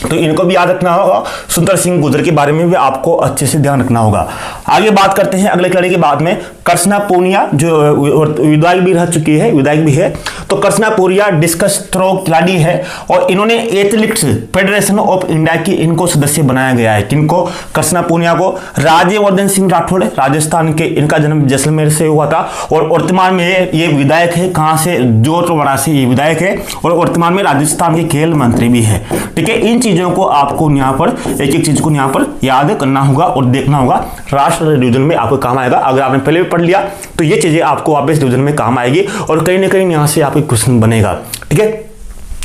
तो इनको भी याद रखना होगा। सुंदर सिंह गुर्जर के बारे में भी आपको अच्छे से ध्यान रखना होगा। आगे बात करते हैं अगले खिलाड़ी के बाद में कृष्णा पूनिया, जो विधायक भी रह चुकी है, विधायक भी है। तो कृष्णा पूनिया डिस्कस थ्रो खिलाड़ी है और इन्होंने एथलेटिक्स फेडरेशन ऑफ इंडिया की इनको सदस्य बनाया गया है। किनको? कृष्णा पूनिया को। राज्यवर्धन सिंह राठौड़ राजस्थान के, इनका जन्म जैसलमेर से हुआ था और वर्तमान में ये विधायक है। कहां से? जोधपुर से ये विधायक है और वर्तमान में राजस्थान के खेल मंत्री भी है। ठीक है, इन चीजों को आपको यहाँ पर एक चीज को यहाँ पर याद करना होगा और देखना होगा। राष्ट्र डिवीजन में आपको काम आएगा। अगर आपने पहले भी पढ़ लिया तो ये चीजें आपको वापस डिवीजन में काम आएगी और कहीं ना कहीं यहाँ से आपको क्वेश्चन बनेगा। ठीक है,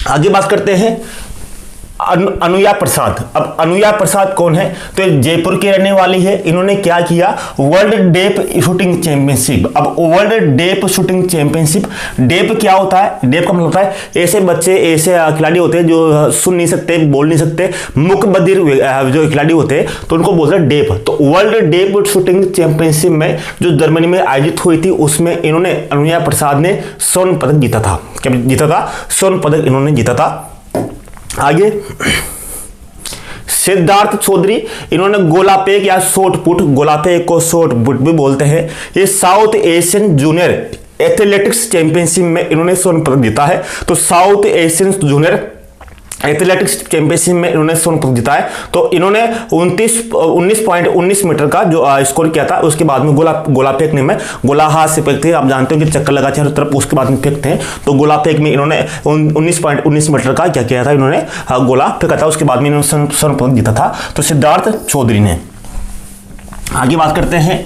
आगे बात करते हैं अनुया प्रसाद। अब अनुया प्रसाद कौन है? तो जयपुर की रहने वाली है। इन्होंने क्या किया? World deaf shooting championship. अब world deaf shooting championship, deaf क्या होता है? डेप का मतलब होता है ऐसे बच्चे, ऐसे खिलाड़ी होते हैं जो सुन नहीं सकते, बोल नहीं सकते, मुख बधिर जो खिलाड़ी होते हैं, तो उनको बोलते हैं डेप। तो वर्ल्ड डेप शूटिंग चैंपियनशिप में जो जर्मनी में आयोजित हुई थी उसमें इन्होंने, अनुया प्रसाद ने स्वर्ण पदक जीता था। क्या जीता था? स्वर्ण पदक इन्होंने जीता था। आगे सिद्धार्थ चौधरी, इन्होंने गोला फेंक या शॉट पुट, गोला फेंक को शॉट पुट भी बोलते हैं, ये south Asian junior athletics championship में इन्होंने स्वर्ण पदक जीता है। तो south Asian junior athletics championship में इन्होंने स्वर्ण पदक जीता है। तो इन्होंने 19.19 मीटर का जो स्कोर किया था, उसके बाद में गोला फेंकने में, गोला हाथ से फेंकते हैं, आप जानते हो कि चक्कर लगा चारों तरफ, उसके बाद में फेंकते हैं। तो गोला फेंक में इन्होंने 19.19 मीटर का क्या किया था? इन्होंने गोला फेंका था, उसके बाद में इन्होंने स्वर्ण पदक जीता था। तो सिद्धार्थ चौधरी ने। आगे बात करते हैं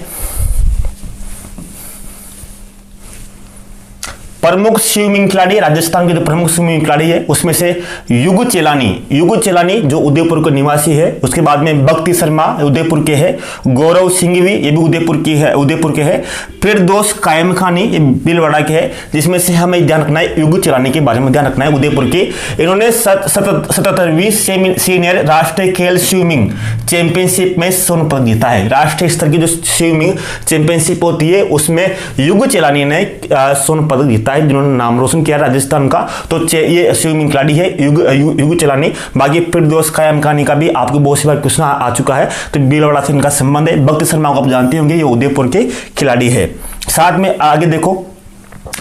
प्रमुख स्विमिंग खिलाड़ी, राजस्थान के जो प्रमुख स्विमिंग खिलाड़ी है उसमें से युग चेलानी जो उदयपुर के निवासी है। उसके बाद में भक्ति शर्मा उदयपुर के है, गौरव सिंह भी ये भी उदयपुर के है। फिर दोस्त कायम खानी ये भीलवाड़ा के है, जिसमें से हमें ध्यान रखना है, युग चेलानी के बारे में ध्यान रखना है, उदयपुर की। इन्होंने 77वीं सीनियर राष्ट्रीय खेल स्विमिंग चैंपियनशिप में स्वर्ण पदक जीता है। राष्ट्रीय स्तर की जो स्विमिंग चैंपियनशिप होती है उसमें युग चेलानी ने स्वर्ण पदक जीता है, जिन्होंने नाम रोशन किया राजस्थान का। तो ये स्विमिंग खिलाड़ी है युग चेलानी। बाकी फिरदौस कायम खानी का भी आपको बहुत सी बार क्वेश्चन आ चुका है, तो भीलवाड़ा से इनका संबंध है। भक्ति शर्मा को आप जानते होंगे, ये उदयपुर के खिलाड़ी है। साथ में आगे देखो,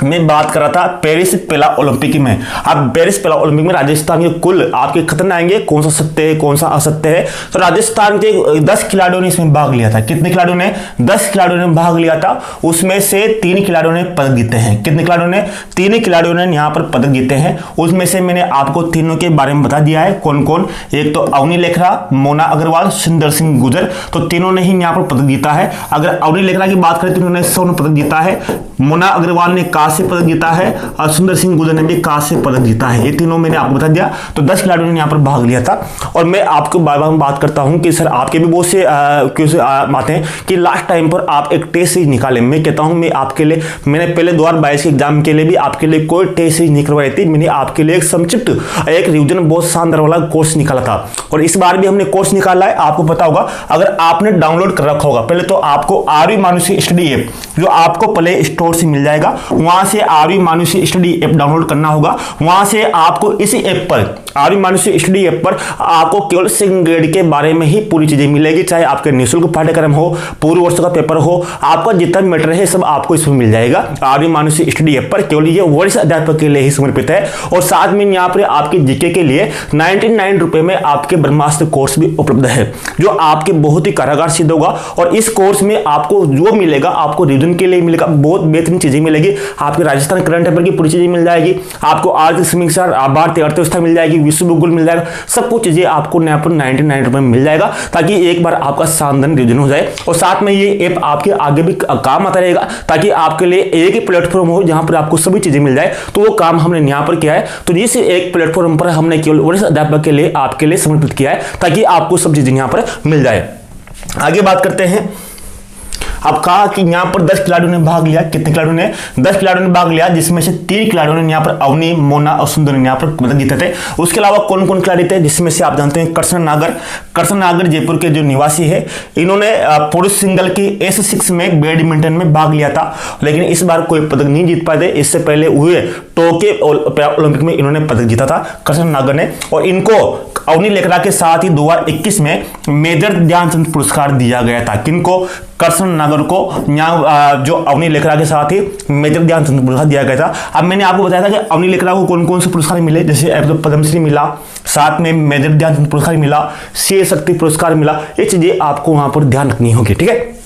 मैं बात कर रहा था पेरिस पैरा ओलंपिक में। अब पेरिस पैरा ओलंपिक में राजस्थान के कुल आपके कितने आएंगे, कौन सा सत्य है कौन सा असत्य है? तो राजस्थान के 10 खिलाड़ियों ने इसमें भाग लिया था। कितने खिलाड़ियों ने? 10 खिलाड़ियों ने भाग लिया था। उसमें से 3 खिलाड़ियों ने पदक जीते हैं। कितने खिलाड़ियों ने? 3 खिलाड़ियों ने यहाँ पर पदक जीते हैं। उसमें से मैंने आपको तीनों के बारे में बता दिया है कौन कौन। एक तो अवनी लेखरा, मोना अग्रवाल, सुंदर सिंह गुर्जर, तो तीनों ने ही यहाँ पर पदक जीता है। अगर अवनी लेखरा की बात करें तो उन्होंने स्वर्ण पदक जीता है, मोना अग्रवाल ने कांस्य पदक जीता है और सुंदर सिंह गुर्जर ने भी कांस्य पदक जीता है। ये तीनों मैंने आपको बता दिया। तो 10 खिलाड़ियों ने यहाँ पर भाग लिया था। और मैं आपको बार बार बात करता हूँ कि सर आपके भी बहुत से क्वेश्चन आते हैं कि लास्ट टाइम पर आप एक टेस्ट सीरीज निकालें। मैं कहता हूँ मैं आपके लिए, मैंने पहले 2022 के एग्जाम के लिए भी आपके लिए कोई टेस्ट सीरीज नहीं करवाई थी। मैंने आपके लिए एक संक्षिप्त एक रिविजन बहुत शानदार वाला कोर्स निकाला था और इस बार भी हमने कोर्स निकाला है। आपको पता होगा, अगर आपने डाउनलोड कर रखा होगा, पहले तो आपको आरवी मानुषी स्टडी ऐप जो आपको प्ले स्टोर से मिल जाएगा, वहां से आरवी मानुषी स्टडी ऐप डाउनलोड करना होगा। वहां से आपको इसी ऐप पर, आरवी मानुषी स्टडी ऐप पर आपको केवल सेकंड ग्रेड के बारे में ही पूरी चीजें मिलेगी, चाहे आपके निःशुल्क पाठ्यक्रम हो, पूर्व वर्ष का पेपर हो, आपका जितना मैटर है सब आपको इसमें मिल जाएगा। आरवी मानुषी स्टडी ऐप पर केवल ये वरिष्ठ अध्यापक के लिए ही समर्पित है। और साथ में यहाँ पर आपके जीके के लिए 99 रुपए में आपके ब्रह्मास्त्र कोर्स भी उपलब्ध है, जो आपके बहुत ही कारगर सिद्ध होगा। और इस कोर्स में आपको जो मिलेगा, आपको रिविजन के लिए मिलेगा, बहुत बेहतरीन चीजें मिलेगी। आपके राजस्थान करंट अफेयर की पूरी चीजें मिल जाएगी, आपको आर्थिक समीक्षा, भारतीय अर्थव्यवस्था मिल जाएगी, विश्व भूगोल मिल जाएगा, सब कुछ चीजें आपको यहाँ पर 99 रुपए में मिल जाएगा, ताकि एक बार आपका शानदार रिविजन हो जाए। और साथ में ये ऐप आपके आगे भी काम आता रहेगा, ताकि आपके लिए एक ही प्लेटफॉर्म हो जहां पर आपको सभी चीजें मिल जाए। तो वो काम हमने यहाँ पर किया है। तो इस एक प्लेटफॉर्म पर हमने केवल वरिष्ठ अध्यापक के लिए आपके लिए समर्पित किया है, ताकि आपको सब चीजें यहाँ पर मिल जाए। आगे बात करते हैं। अब कहा कि यहाँ पर 10 खिलाड़ियों ने भाग लिया। कितने खिलाड़ियों ने? 10 खिलाड़ियों ने भाग लिया, जिसमें से 3 खिलाड़ियों ने यहाँ पर अवनी, मोना और सुंदर ने यहाँ पर पदक जीते थे। उसके अलावा कौन कौन खिलाड़ी थे, जिसमें से आप जानते हैं कृष्ण नागर। कृष्ण नागर जयपुर के जो निवासी है, इन्होंने पुरुष सिंगल की S6 में बैडमिंटन में भाग लिया था, लेकिन इस बार कोई पदक नहीं जीत पाए थे। इससे पहले हुए टोक्यो ओलंपिक में इन्होंने पदक जीता था कृष्ण नागर ने। और इनको अवनी लेखरा के साथ ही 2021 में मेजर ध्यानचंद पुरस्कार दिया गया था। किनको? कृष्ण नागर को, यहाँ जो अवनी लेखरा के साथ ही मेजर ध्यानचंद पुरस्कार दिया गया था। अब मैंने आपको बताया था कि अवनी लेखरा को कौन कौन से पुरस्कार मिले, जैसे पद्मश्री मिला, साथ में मेजर ध्यानचंद पुरस्कार मिला, श्री शक्ति पुरस्कार मिला। ये चीजें आपको वहां पर ध्यान रखनी होगी, ठीक है।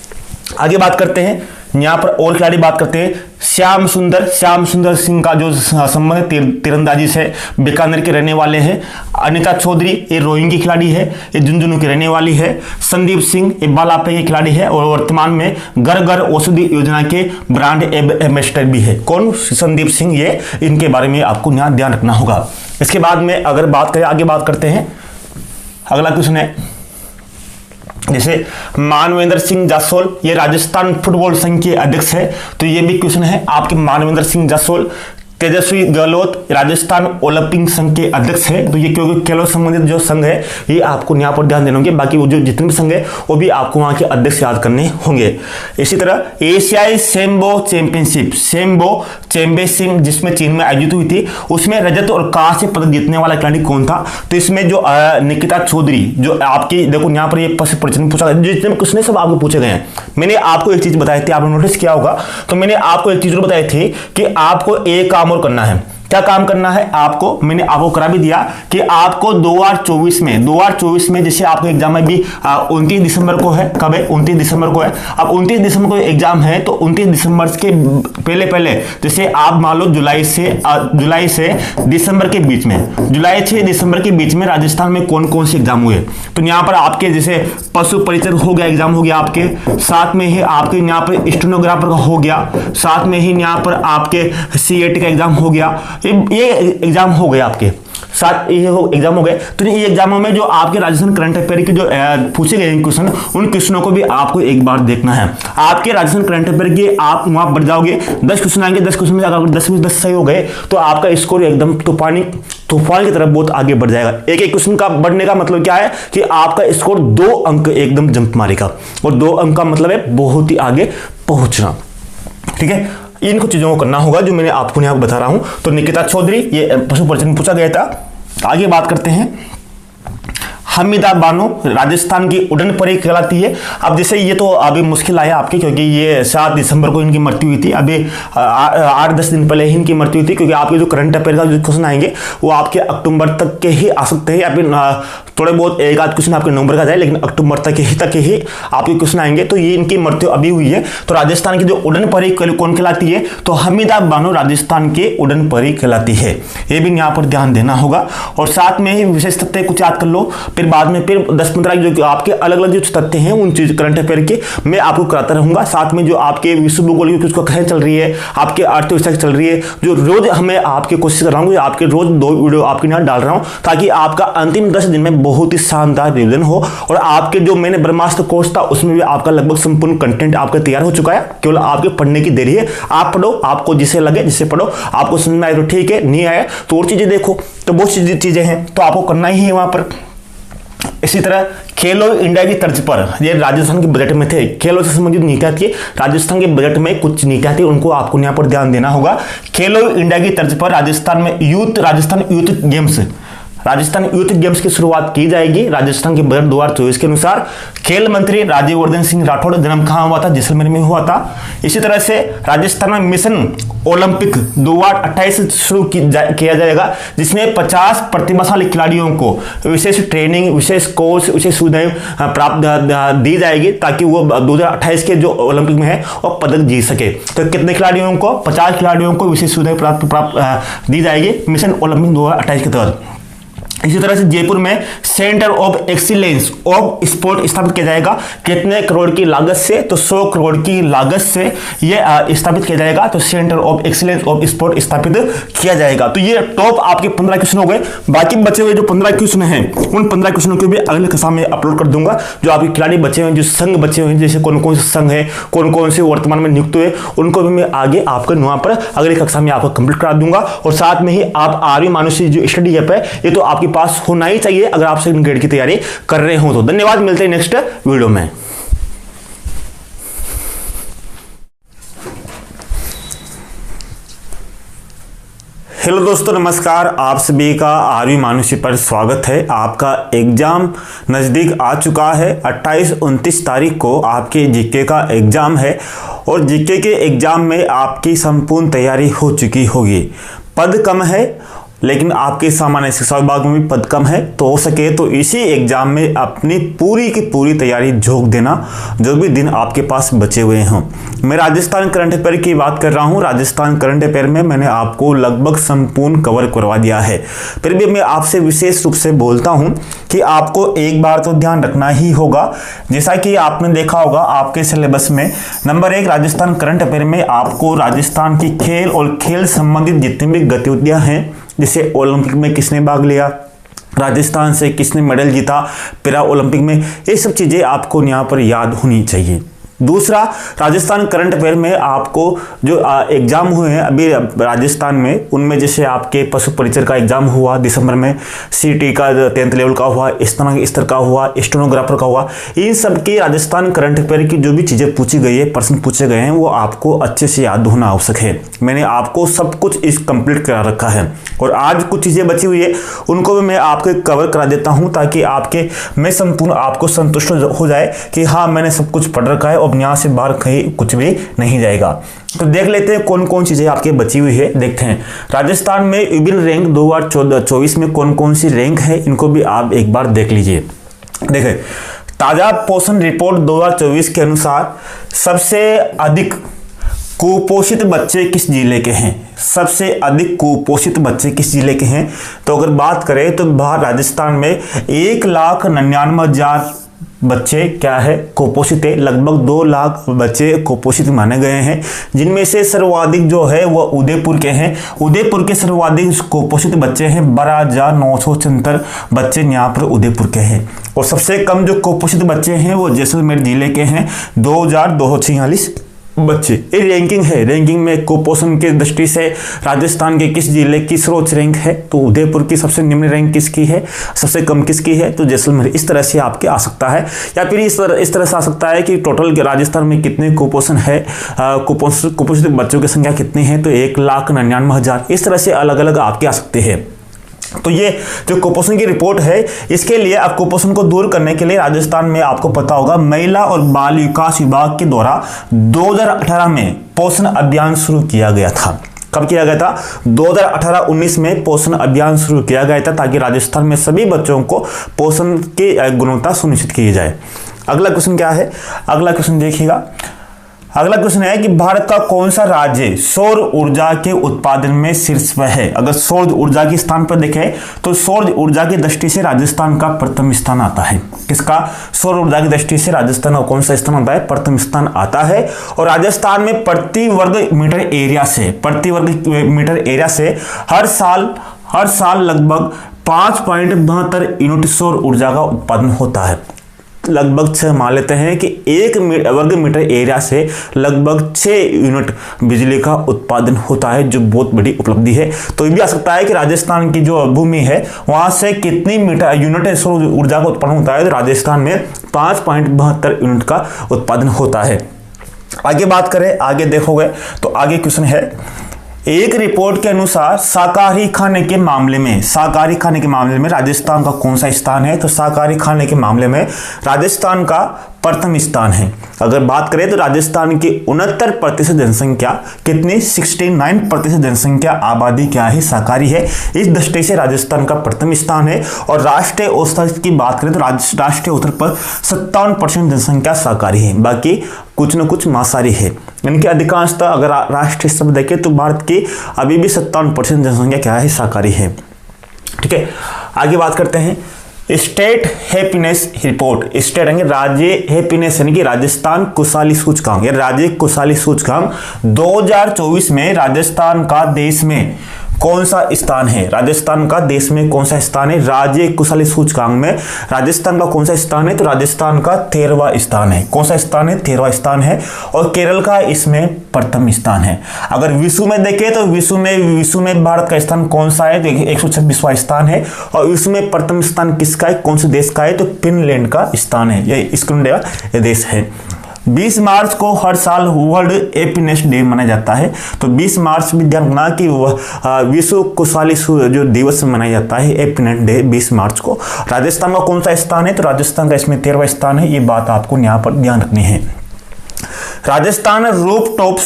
आगे बात करते हैं, यहाँ पर और खिलाड़ी बात करते हैं। श्याम सुंदर सिंह का जो संबंध तीरंदाजी से, बीकानेर के रहने वाले हैं। अनिता चौधरी, ये रोइंग की खिलाड़ी है, ये झुंझुनू की रहने वाली है। संदीप सिंह, ये बालापे के खिलाड़ी है और वर्तमान में घर घर औषधि योजना के ब्रांड एम्बेसडर भी है। कौन? संदीप सिंह। ये इनके बारे में आपको यहाँ ध्यान रखना होगा। इसके बाद में अगर बात करें, आगे बात करते हैं। अगला क्वेश्चन है, जैसे मानवेंद्र सिंह जासवाल, ये राजस्थान फुटबॉल संघ के अध्यक्ष है। तो ये भी क्वेश्चन है आपके, मानवेंद्र सिंह जासवाल। तेजस्वी गहलोत राजस्थान ओलंपिक संघ के अध्यक्ष है। तो ये क्योंकि खेलों संबंधित जो संघ है ये आपको यहाँ पर ध्यान देने होंगे। बाकी वो जो जितने भी संघ है वो भी आपको वहाँ के अध्यक्ष याद करने होंगे। इसी तरह एशियाई सैम्बो चैंपियनशिप जिसमें चीन में आयोजित हुई थी, उसमें रजत और कांस्य पदक जीतने वाला खिलाड़ी कौन था? तो इसमें जो निकिता चौधरी, जो आपकी देखो यहाँ पर ये प्रश्न पूछा गया, जितने क्वेश्चन सब आपको पूछे गए हैं। मैंने आपको एक चीज बताई थी, आपने नोटिस किया होगा। तो मैंने आपको एक चीज बताई थी कि आपको एक काम और करना है। क्या काम करना है आपको? मैंने आपको करा भी दिया कि आपको 2024 में जैसे आपको एग्जाम है भी 29 दिसंबर को है। कब है? 29 दिसंबर को है। अब 29 दिसंबर को एग्जाम है, तो 29 दिसंबर के पहले जैसे आप मान लो जुलाई से दिसंबर के बीच में, जुलाई से दिसंबर के बीच में राजस्थान में कौन कौन से एग्जाम हुए। तो यहाँ पर आपके जैसे पशु परिचय हो गया, एग्जाम हो गया आपके, साथ में ही आपके यहाँ पर स्टेनोग्राफर का हो गया, साथ में ही यहाँ पर आपके CAT का एग्जाम हो गया। ये एग्जाम हो गए आपके साथ, ये एग्जाम हो गए। तो ये एग्जामों में जो आपके राजस्थान करंट अफेयर के जो पूछे गए क्वेश्चन, उन क्वेश्चनों को भी आपको एक बार देखना है। आपके राजस्थान करंट अफेयर के आप वहां बढ़ जाओगे, 10 क्वेश्चन आएंगे, 10 क्वेश्चन में अगर 10 में 10 सही हो गए तो आपका स्कोर एकदम तूफान की तरफ बहुत आगे बढ़ जाएगा। एक क्वेश्चन का बढ़ने का मतलब क्या है कि आपका स्कोर 2 अंक एकदम जंप मारेगा, और 2 अंक का मतलब है बहुत ही आगे पहुंचना, ठीक है। इन कुछ चीजों को करना होगा जो मैंने आपको यहाँ बता रहा हूं। तो निकिता चौधरी, ये पशु परिचय पूछा गया था। आगे बात करते हैं, हमीदा बानो राजस्थान की उड़न परी कहलाती है। अब जैसे ये तो अभी मुश्किल आया आपके, क्योंकि ये 7 दिसंबर को इनकी मृत्यु हुई थी। अभी 8-10 दिन पहले ही इनकी मृत्यु हुई थी, क्योंकि आपके जो करंट अफेयर का जो क्वेश्चन आएंगे वो आपके अक्टूबर तक के ही आ सकते हैं, या फिर थोड़े बहुत एक आध क्वेश्चन आपके नवंबर का जाए, लेकिन अक्टूबर तक ही आपके क्वेश्चन आएंगे। तो ये इनकी मृत्यु अभी हुई है। तो राजस्थान की जो उड़न परी कौन कहलाती है, तो हमीदा बानो राजस्थान की उड़न परी कहलाती है। ये भी यहाँ पर ध्यान देना होगा। और साथ में ही विशेष तथ्य कुछ याद कर लो, फिर बाद में फिर 10-15 जो आपके अलग अलग जो तथ्य हैं उन चीज करंट अफेयर के मैं आपको कराता रहूंगा। साथ में जो आपके विश्व भूगोल की कुछ कथाएं चल रही है, आपके अर्थव्यवस्था चल रही है, जो रोज हमें आपके कोशिश कर रहा हूँ, आपके रोज 2 वीडियो आपके यहाँ डाल रहा हूँ, ताकि आपका अंतिम 10 दिन में बहुत ही शानदार रिवीजन हो। और आपके जो मैंने ब्रह्मास्त्र कोर्स था उसमें भी आपका लगभग संपूर्ण कंटेंट आपका तैयार हो चुका है, केवल आपके पढ़ने की देरी है। आप पढ़ो, आपको जिसे लगे जिसे पढ़ो, आपको समझ में आए तो ठीक है, नहीं आया तो और चीजें देखो। तो बहुत सी चीजें हैं तो आपको करना ही है वहां पर। इसी तरह खेलो इंडिया की तर्ज पर ये राजस्थान के बजट में थे, खेलों से संबंधित नीतियां थी राजस्थान के बजट में, कुछ नीतियां थी उनको आपको यहाँ पर ध्यान देना होगा। खेलो इंडिया की तर्ज पर राजस्थान में राजस्थान यूथ गेम्स की शुरुआत की जाएगी। राजस्थान के बजट 2024 के अनुसार खेल मंत्री राज्यवर्धन सिंह राठौड़, जन्म कहां हुआ था, जैसलमेर में हुआ था। इसी तरह से राजस्थान में मिशन ओलंपिक 2028 शुरू किया जाएगा, जिसमें 50 प्रतिभाशाली खिलाड़ियों को विशेष ट्रेनिंग, विशेष कोर्स, विशेष सुविधाएं प्राप्त दी जाएगी, ताकि वो 2028 के जो ओलंपिक में है वो पदक जीत सके। तो कितने खिलाड़ियों को? 50 खिलाड़ियों को विशेष सुविधाएं प्राप्त दी जाएगी मिशन ओलंपिक 2028 के तहत। इसी तरह से जयपुर में centre of excellence of sport स्थापित किया जाएगा। कितने करोड़ की लागत से? तो 100 करोड़ की लागत से यह स्थापित किया जाएगा। तो centre of excellence of sport स्थापित किया जाएगा। तो ये टॉप आपके 15 क्वेश्चन हो गए। बाकी बचे हुए जो 15 क्वेश्चन हैं उन 15 क्वेश्चनों को भी अगले कक्षा में अपलोड कर दूंगा। जो आपके खिलाड़ी बचे हुए, जो संघ बचे हुए, जैसे कौन कौन से संघ है, कौन कौन से वर्तमान में नियुक्त हुए, उनको भी मैं आगे आपको वहां पर अगली कक्षा में आपको कंप्लीट करा दूंगा। और साथ में ही आप आर्मी मानुषी जो स्टडी ऐप है ये तो आपके पास होना ही चाहिए अगर आप सेकंड ग्रेड की तैयारी कर रहे हो तो। धन्यवाद, मिलते हैं नेक्स्ट वीडियो में। हेलो दोस्तों, नमस्कार। आप सभी का आर्मी मानुषी पर स्वागत है। आपका एग्जाम नज़दीक आ चुका है। 28-29 तारीख को आपके जीके का एग्जाम है और जीके के एग्जाम में आपकी संपूर्ण तैयारी हो चुकी होगी। पद कम है, लेकिन आपके सामान्य शिक्षा विभाग में भी पद कम है, तो हो सके तो इसी एग्जाम में अपनी पूरी की पूरी तैयारी झोंक देना, जो भी दिन आपके पास बचे हुए हों। मैं राजस्थान करंट अफेयर की बात कर रहा हूं। राजस्थान करंट अफेयर में मैंने आपको लगभग संपूर्ण कवर करवा दिया है। फिर भी मैं आपसे विशेष रूप से बोलता हूं कि आपको एक बार तो ध्यान रखना ही होगा। जैसा कि आपने देखा होगा आपके सिलेबस में नंबर 1 राजस्थान करंट अफेयर में आपको राजस्थान की खेल और खेल संबंधित जितनी भी गतिविधियां हैं, जैसे ओलंपिक में किसने भाग लिया, राजस्थान से किसने मेडल जीता, पैरा ओलंपिक में, ये सब चीज़ें आपको यहाँ पर याद होनी चाहिए। दूसरा, राजस्थान करंट अफेयर में आपको जो एग्जाम हुए हैं अभी राजस्थान में, उनमें जैसे आपके पशु परिचर का एग्जाम हुआ दिसंबर में, सीटी का 10th लेवल का हुआ, स्नातक स्तर का हुआ, स्टेनोग्राफर का हुआ, इन सब की राजस्थान करंट अफेयर की जो भी चीज़ें पूछी गई है, प्रश्न पूछे गए हैं, वो आपको अच्छे से याद होना आवश्यक है। मैंने आपको सब कुछ इस कंप्लीट करा रखा है और आज कुछ चीज़ें बची हुई है उनको भी मैं आपके कवर करा देता हूँ, ताकि आपके मैं संपूर्ण आपको संतुष्ट हो जाए कि हाँ मैंने सब कुछ पढ़ रखा है और यहाँ से बाहर कहीं कुछ भी नहीं जाएगा। तो देख लेते हैं कौन कौन चीजें आपके बची हुई है। देखते हैं राजस्थान में विभिन्न रैंक 2024 में कौन कौन सी रैंक है, इनको भी आप एक बार देख लीजिए। देखें, ताजा पोषण रिपोर्ट 2024 के अनुसार सबसे अधिक कुपोषित बच्चे किस जिले के हैं? सबसे अधिक कुपोषित बच्चे किस जिले के हैं? तो अगर बात करें तो बाहर राजस्थान में 1,99,000 बच्चे क्या है कुपोषित है। लगभग 2 लाख बच्चे कुपोषित माने गए हैं, जिनमें से सर्वाधिक जो है वो उदयपुर के हैं। उदयपुर के सर्वाधिक कुपोषित बच्चे हैं, 12,974 बच्चे यहाँ पर उदयपुर के हैं। और सबसे कम जो कुपोषित बच्चे हैं वो जैसलमेर जिले के हैं, 2,246 बच्चे। ये रैंकिंग है। रैंकिंग में कुपोषण की दृष्टि से राजस्थान के किस जिले की सर्वोच्च रैंक है? तो उदयपुर की सबसे निम्न रैंक किसकी है, सबसे कम किसकी है? तो जैसलमेर। इस तरह से आपके आ सकता है, या फिर इस तरह से आ सकता है कि टोटल राजस्थान में कितने कुपोषण है, कुपोषित बच्चों की संख्या कितनी है? तो 1,99,000। इस तरह से अलग अलग आपके आ सकते हैं। तो ये जो कुपोषण की रिपोर्ट है, इसके लिए अब कुपोषण को दूर करने के लिए राजस्थान में आपको पता होगा महिला और बाल विकास विभाग के द्वारा 2018 में पोषण अभियान शुरू किया गया था। कब किया गया था? 2018-19 में पोषण अभियान शुरू किया गया था ताकि राजस्थान में सभी बच्चों को पोषण की गुणवत्ता सुनिश्चित की जाए। अगला क्वेश्चन क्या है? अगला क्वेश्चन देखिएगा। अगला क्वेश्चन है कि भारत का कौन सा राज्य सौर ऊर्जा के उत्पादन में शीर्ष पर है? अगर सौर ऊर्जा के स्थान पर देखें तो सौर ऊर्जा की दृष्टि से राजस्थान का प्रथम स्थान आता है। किसका? सौर ऊर्जा की दृष्टि से राजस्थान का कौन सा स्थान आता है? प्रथम स्थान आता है। और राजस्थान में प्रति वर्ग मीटर एरिया से हर साल लगभग 5.72 यूनिट सौर ऊर्जा का उत्पादन होता है। लगभग 6 मान लेते हैं कि 1 वर्ग मीटर एरिया से लगभग 6 यूनिट बिजली का उत्पादन होता है, जो बहुत बड़ी उपलब्धि है। तो ये भी आ सकता है कि राजस्थान की जो भूमि है वहां से कितनी यूनिट सौर ऊर्जा का उत्पादन होता है? तो राजस्थान में 5.72 यूनिट का उत्पादन होता है। आगे बात करें, आगे देखोगे तो आगे क्वेश्चन है, एक रिपोर्ट के अनुसार शाकाहारी खाने के मामले में राजस्थान का कौन सा स्थान है? तो शाकाहारी खाने के मामले में राजस्थान का प्रथम स्थान है। अगर बात करें तो राजस्थान की 69% जनसंख्या कितनी? 69% जनसंख्या आबादी क्या है? शाकाहारी है। इस दृष्टि से राजस्थान का प्रथम स्थान है। और राष्ट्रीय औसत की बात करें तो राष्ट्रीय औसत पर 57% जनसंख्या शाकाहारी है, बाकी कुछ न कुछ मांसाहारी है। इनकी अधिकांशतः अगर राष्ट्रीय शब्द देखें तो भारत की अभी भी 57% जनसंख्या क्या है? शाकाहारी है। ठीक है, आगे बात करते हैं स्टेट हैप्पीनेस रिपोर्ट। स्टेट यानी राज्य, हैप्पीनेस यानी कि राजस्थान खुशहाली सूचकांक, या राज्य खुशहाली सूचकांक 2024 में राजस्थान का देश में कौन सा स्थान है? राजस्थान का देश में कौन सा स्थान है? राज्य खुशहाली सूचकांक में राजस्थान का कौन सा स्थान है? तो राजस्थान का 13वां स्थान है। कौन सा स्थान है? 13वां स्थान है। और केरल का इसमें प्रथम स्थान है। अगर विश्व में देखें तो विश्व में भारत का स्थान कौन सा है? तो 126वां स्थान है। और विश्व में प्रथम स्थान किसका है? कौन से देश का है? तो फिनलैंड का स्थान है। यह देश है। 20 मार्च को हर साल वर्ल्ड हैप्पीनेस डे मनाया जाता है। तो 20 मार्च में ध्यान रखना कि विश्व खुशहाली जो दिवस मनाया जाता है, हैप्पीनेस डे 20 मार्च को। राजस्थान का कौन सा स्थान है? तो राजस्थान का इसमें 13वां स्थान है। ये बात आपको यहाँ पर ध्यान रखनी है। राजस्थान रूफटॉप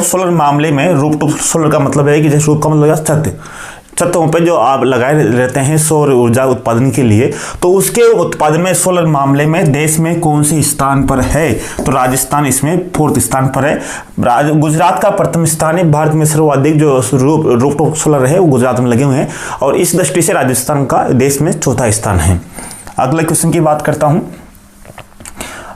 सोलर मामले में, रूफटॉप सोलर का मतलब है कि जैसे रूफ का मतलब छतों पे जो आप लगाए रहते हैं सौर ऊर्जा उत्पादन के लिए, तो उसके उत्पादन में सोलर मामले में देश में कौन से स्थान पर है? तो राजस्थान इसमें 4th स्थान पर है। गुजरात का प्रथम स्थान है। भारत में सर्वाधिक जो रूफटॉप सोलर है वो गुजरात में लगे हुए हैं। और इस दृष्टि से राजस्थान का देश में 4था स्थान है। अगला क्वेश्चन की बात करता हूं।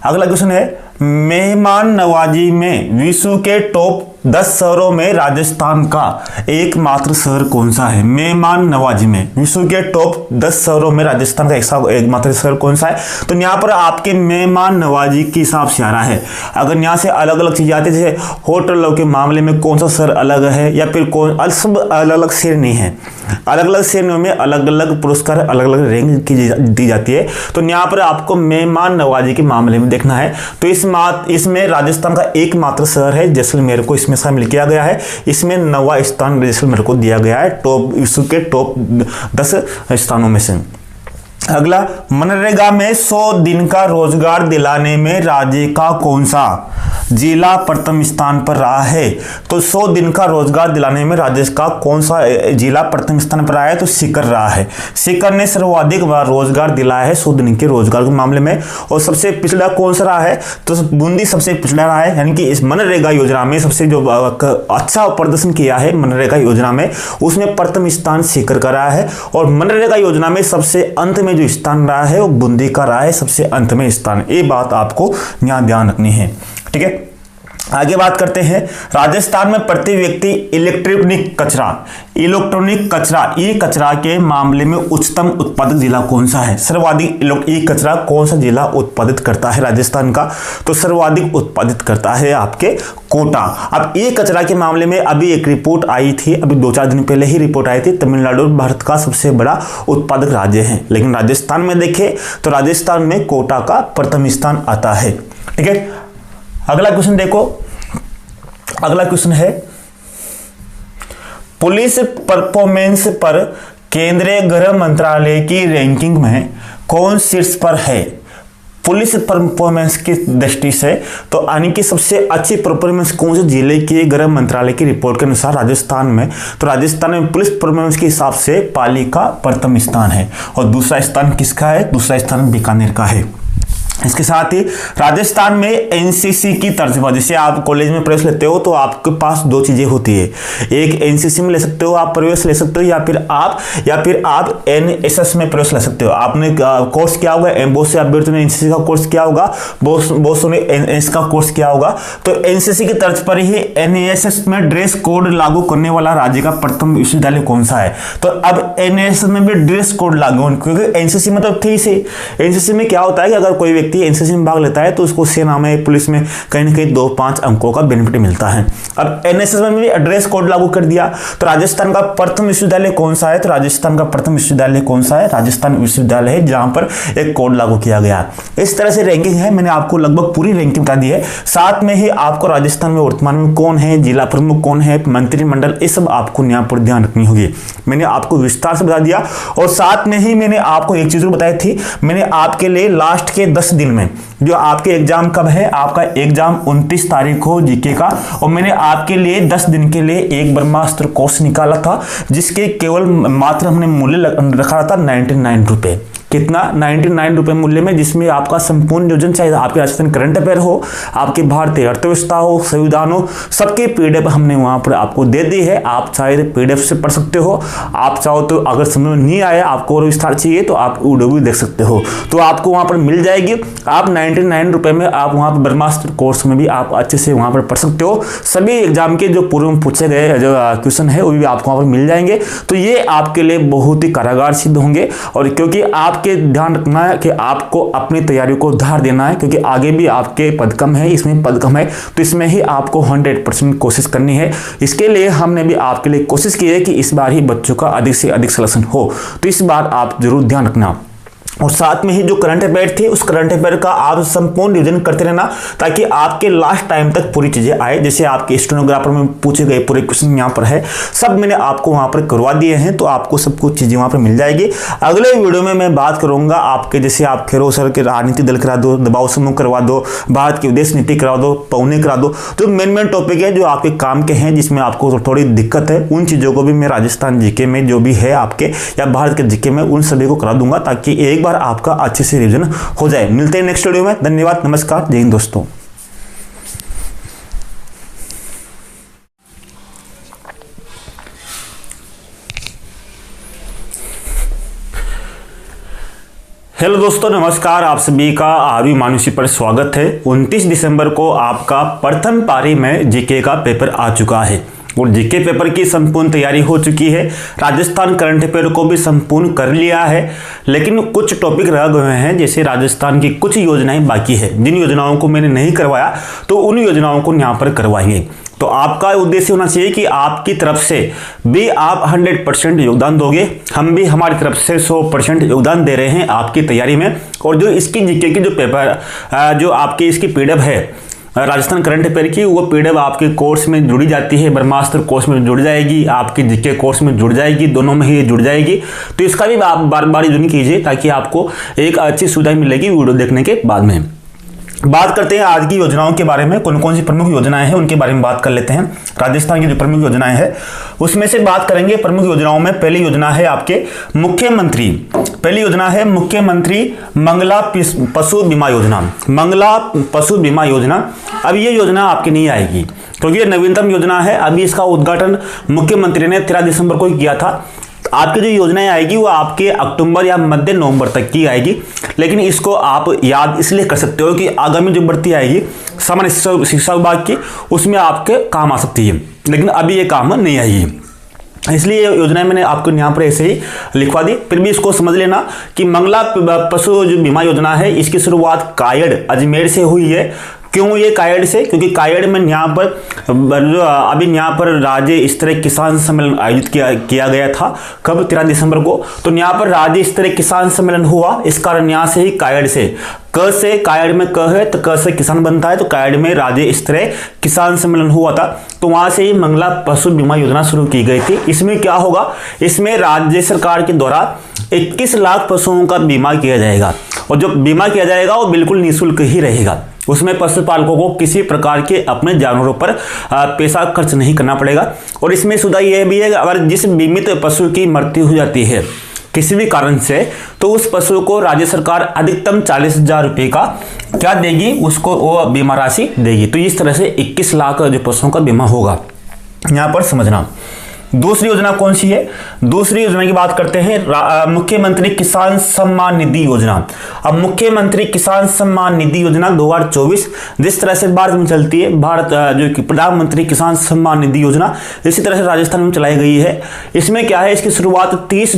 अगला क्वेश्चन है, मेहमान नवाजी में विश्व के टॉप 10 शहरों में राजस्थान का एकमात्र शहर कौन सा है? मेहमान नवाजी में विश्व के टॉप 10 शहरों में राजस्थान का एकमात्र शहर कौन सा है? तो यहाँ पर आपके मेहमान नवाजी के हिसाब से आ रहा है। अगर यहाँ से अलग अलग चीजें आती है, जैसे होटलों के मामले में कौन सा शहर अलग है, या फिर कौन सब अलग अलग श्रेणी है, अलग अलग श्रेणियों में अलग अलग पुरस्कार, अलग अलग रैंक दी जाती है। तो यहाँ पर आपको मेहमान नवाजी के मामले में देखना है। तो इसमें राजस्थान का एकमात्र शहर है जैसलमेर को इसमें शामिल किया गया है। इसमें 9वां स्थान जैसलमेर को दिया गया है विश्व के टॉप 10 स्थानों में से। अगला, मनरेगा में 100 दिन का रोजगार दिलाने में राज्य का कौन सा जिला प्रथम स्थान पर रहा है? तो 100 दिन का रोजगार दिलाने में राज्य का कौन सा जिला प्रथम स्थान पर रहा है? तो सीकर रहा है। सीकर ने सर्वाधिक रोजगार दिलाया है 100 दिन के रोजगार के मामले में। और सबसे पिछड़ा कौन सा रहा है? तो बूंदी सबसे पिछड़ा रहा है। यानी कि इस मनरेगा योजना में सबसे जो अच्छा प्रदर्शन किया है मनरेगा योजना में, उसमें प्रथम स्थान सीकर का रहा है। और मनरेगा योजना में सबसे अंत में जो स्थान रहा है वो बूंदी का रहा है, सबसे अंत में स्थान। ये बात आपको यहाँ ध्यान रखनी है। ठीक है, आगे बात करते हैं। राजस्थान में प्रति व्यक्ति इलेक्ट्रॉनिक कचरा ई कचरा के मामले में उच्चतम उत्पादक जिला कौन सा है? सर्वाधिक ई कचरा कौन सा जिला उत्पादित करता है राजस्थान का? तो सर्वाधिक उत्पादित करता है आपके कोटा। अब ई कचरा के मामले में अभी एक रिपोर्ट आई थी, अभी 2-4 दिन पहले ही रिपोर्ट आई थी। तमिलनाडु भारत का सबसे बड़ा उत्पादक राज्य है, लेकिन राजस्थान में देखें तो राजस्थान में कोटा का प्रथम स्थान आता है। ठीक है, अगला क्वेश्चन देखो। अगला क्वेश्चन है, पुलिस परफॉर्मेंस पर केंद्रीय गृह मंत्रालय की रैंकिंग में कौन शीर्ष पर है? पुलिस परफॉर्मेंस की दृष्टि से तो यानी कि सबसे अच्छी परफॉर्मेंस कौन से जिले की, गृह मंत्रालय की रिपोर्ट के अनुसार राजस्थान में, तो राजस्थान में पुलिस परफॉर्मेंस के हिसाब से पाली का प्रथम स्थान है और दूसरा स्थान किसका है? दूसरा स्थान बीकानेर का है। इसके साथ ही राजस्थान में एनसीसी की तर्जबा, जैसे आप कॉलेज में प्रवेश लेते हो तो आपके पास दो चीजें होती है, एक एनसीसी में ले सकते हो आप प्रवेश ले सकते हो, या फिर आप एनएसएस में प्रवेश ले सकते हो। आपने कोर्स किया होगा, बहुत से अभ्यर्थियों ने एनसीसी का कोर्स किया होगा, बहुत से ने एनएस का कोर्स किया होगा। तो एनसीसी की तर्ज पर ही एनएसएस में ड्रेस कोड लागू करने वाला राज्य का प्रथम विश्वविद्यालय कौन सा है? तो अब एनएसएस में भी ड्रेस कोड लागू, क्योंकि एनसीसी मतलब ठीक से, एनसीसी में क्या होता है कि अगर कोई एनसीसी में भाग लेता है तो उसको सेना में, पुलिस में कहीं ना कहीं 2-5 अंकों का बेनिफिट मिलता है। अब एनएसएस में भी एड्रेस कोड लागू कर दिया। तो राजस्थान का प्रथम विश्वविद्यालय कौन सा है? तो राजस्थान का प्रथम विश्वविद्यालय कौन सा है? राजस्थान विश्वविद्यालय है, जहां पर एक कोड लागू किया गया। इस तरह से रैंकिंग है, मैंने आपको लगभग पूरी रैंकिंग बता दी है। साथ में ही आपको राजस्थान में वर्तमान में कौन है, जिला प्रमुख कौन है, मंत्रिमंडल, ये सब आपको यहाँ पर ध्यान रखनी होगी। मैंने आपको विस्तार से बता दिया और साथ में ही मैंने आपको एक चीज बताई थी, मैंने आपके लिए लास्ट के 10 दिन में, जो आपके एग्जाम कब है, आपका एग्जाम 29 तारीख हो जीके का, और मैंने आपके लिए 10 दिन के लिए एक ब्रह्मास्त्र कोर्स निकाला था, जिसके केवल मात्र हमने मूल्य रखा था 99 रुपए। कितना? 99 रुपए मूल्य में, जिसमें आपका संपूर्ण योजना, चाहे आपके राजस्थान करंट अफेयर हो, आपकी भारतीय अर्थव्यवस्था हो, संविधान हो, सबके पीडीएफ हमने वहां पर आपको दे दी है। आप चाहे पीडीएफ से पढ़ सकते हो, आप चाहो तो अगर समझ में नहीं आया, आपको और विस्तार चाहिए तो आप वीडियो भी देख सकते हो, तो आपको वहां पर मिल जाएगी। आप 99 रुपए में आप वहां पर ब्रह्मास्त्र कोर्स में भी आप अच्छे से वहां पर पढ़ सकते हो। सभी एग्जाम के जो पूर्व में पूछे गए जो क्वेश्चन है वो भी आपको वहां पर मिल जाएंगे। तो ये आपके लिए बहुत ही कारागार सिद्ध होंगे, और क्योंकि आप के ध्यान रखना है कि आपको अपनी तैयारी को धार देना है, क्योंकि आगे भी आपके पद कम है, इसमें पद कम है, तो इसमें ही आपको 100% कोशिश करनी है। इसके लिए हमने भी आपके लिए कोशिश की है कि इस बार ही बच्चों का अधिक से अधिक सिलेक्शन हो, तो इस बार आप जरूर ध्यान रखना। और साथ में ही जो करंट अफेयर थे, उस करंट अफेयर का आप संपूर्ण रिवीजन करते रहना, ताकि आपके लास्ट टाइम तक पूरी चीजें आए। जैसे आपके स्टेनोग्राफर में पूछे गए पूरे क्वेश्चन यहाँ पर है, सब मैंने आपको वहां पर करवा दिए हैं, तो आपको सब कुछ चीजें वहां पर मिल जाएगी। अगले वीडियो में मैं बात करूंगा आपके, जैसे आप खेरो सर के राजनीति दल करा दो, दबाव समूह करवा दो, भारत की विदेश नीति करा दो, पौने करा दो, तो मेन टॉपिक है जो आपके काम के हैं, जिसमें आपको थोड़ी दिक्कत है, उन चीजों को भी मैं राजस्थान जीके में जो भी है आपके, या भारत के जीके में, उन सभी को करा दूंगा, ताकि एक बार आपका अच्छे से रिवीजन हो जाए। मिलते हैं नेक्स्ट वीडियो में। धन्यवाद, नमस्कार, जय हिंद दोस्तों। हेलो दोस्तों, नमस्कार, आप सभी का आरवी मानुषी पर स्वागत है। 29 दिसंबर को आपका प्रथम पारी में जीके का पेपर आ चुका है और जीके पेपर की संपूर्ण तैयारी हो चुकी है। राजस्थान करंट अफेयर को भी संपूर्ण कर लिया है, लेकिन कुछ टॉपिक रह गए हैं, जैसे राजस्थान की कुछ योजनाएं बाकी है। जिन योजनाओं को मैंने नहीं करवाया तो उन योजनाओं को यहाँ पर करवाएंगे। तो आपका उद्देश्य होना चाहिए कि आपकी तरफ से भी आप 100% योगदान दोगे, हम भी हमारी तरफ से 100% योगदान दे रहे हैं आपकी तैयारी में। और जो इसकी जीके की जो पेपर जो आपकी इसकी पीडीएफ है राजस्थान करंट अफेयर की, वो पीडीएफ आपके कोर्स में जुड़ी जाती है, ब्रह्मास्त्र कोर्स में जुड़ जाएगी, आपके जीके कोर्स में जुड़ जाएगी, दोनों में ही जुड़ जाएगी। तो इसका भी आप बार बार यूज कीजिए, ताकि आपको एक अच्छी सुविधा मिलेगी वीडियो देखने के बाद में। बात करते हैं आज की योजनाओं के बारे में, कौन कौन सी प्रमुख योजनाएं हैं उनके बारे में बात कर लेते हैं। राजस्थान की जो प्रमुख योजनाएं हैं उसमें से बात करेंगे। प्रमुख योजनाओं में पहली योजना है आपके मुख्यमंत्री, पहली योजना है मुख्यमंत्री मंगला पशु बीमा योजना। मंगला पशु बीमा योजना, अब ये योजना आपकी नहीं आएगी, क्योंकि ये नवीनतम योजना है। अभी इसका उद्घाटन मुख्यमंत्री ने 13 दिसंबर को किया था। आपकी जो योजनाएं आएगी वो आपके अक्टूबर या मध्य नवंबर तक की आएगी, लेकिन इसको आप याद इसलिए कर सकते हो कि आगामी जो भर्ती आएगी सामान्य शिक्षा विभाग की, उसमें आपके काम आ सकती है, लेकिन अभी ये काम नहीं आएगी। इसलिए ये योजनाएं मैंने आपको यहाँ पर ऐसे ही लिखवा दी। फिर भी इसको समझ लेना कि मंगला पशु जो बीमा योजना है, इसकी शुरुआत कायड़ अजमेर से हुई है। क्यों ये कायड़ से? क्योंकि कायड़ में यहाँ पर अभी यहाँ पर राज्य स्तरीय किसान सम्मेलन आयोजित किया गया था। कब? 13 दिसंबर को। तो यहाँ पर राज्य स्तरीय किसान सम्मेलन हुआ, इस कारण यहाँ से ही कायड़ से, क से, कायड़ में क है तो क से किसान बनता है, तो कायड़ में राज्य स्तरीय किसान सम्मेलन हुआ था। तो वहां से ही मंगला पशु बीमा योजना शुरू की गई थी। इसमें क्या होगा? इसमें राज्य सरकार के द्वारा 21 लाख पशुओं का बीमा किया जाएगा, और जो बीमा किया जाएगा वो बिल्कुल निःशुल्क ही रहेगा। उसमें पशुपालकों को किसी प्रकार के अपने जानवरों पर पैसा खर्च नहीं करना पड़ेगा। और इसमें सुविधा यह भी है कि अगर जिस बीमित पशु की मृत्यु हो जाती है किसी भी कारण से, तो उस पशु को राज्य सरकार अधिकतम 40,000 रुपये का क्या देगी, उसको वो बीमा राशि देगी। तो इस तरह से 21 लाख जो पशुओं का बीमा होगा, यहाँ पर समझना। दूसरी योजना कौन सी है? दूसरी योजना की बात करते हैं, मुख्यमंत्री किसान सम्मान निधि योजना। अब मुख्यमंत्री किसान सम्मान निधि योजना 2024 जिस तरह से भारत में चलती है, भारत जो कि प्रधानमंत्री किसान सम्मान निधि योजना, इसी तरह से राजस्थान में चलाई गई है। इसमें क्या है, इसकी शुरुआत 30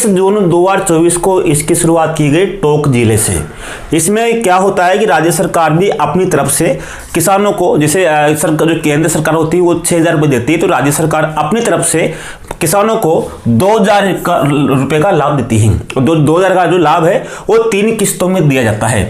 जून 2024 को इसकी शुरुआत की गई टोंक जिले से। इसमें क्या होता है कि राज्य सरकार भी अपनी तरफ से किसानों को, जैसे सरकार जो केंद्र सरकार होती है वो 6,000 रुपये देती है, तो राज्य सरकार अपनी तरफ से किसानों को 2,000 रुपये का लाभ देती है। 2,000 का जो लाभ है वो 3 किस्तों में दिया जाता है।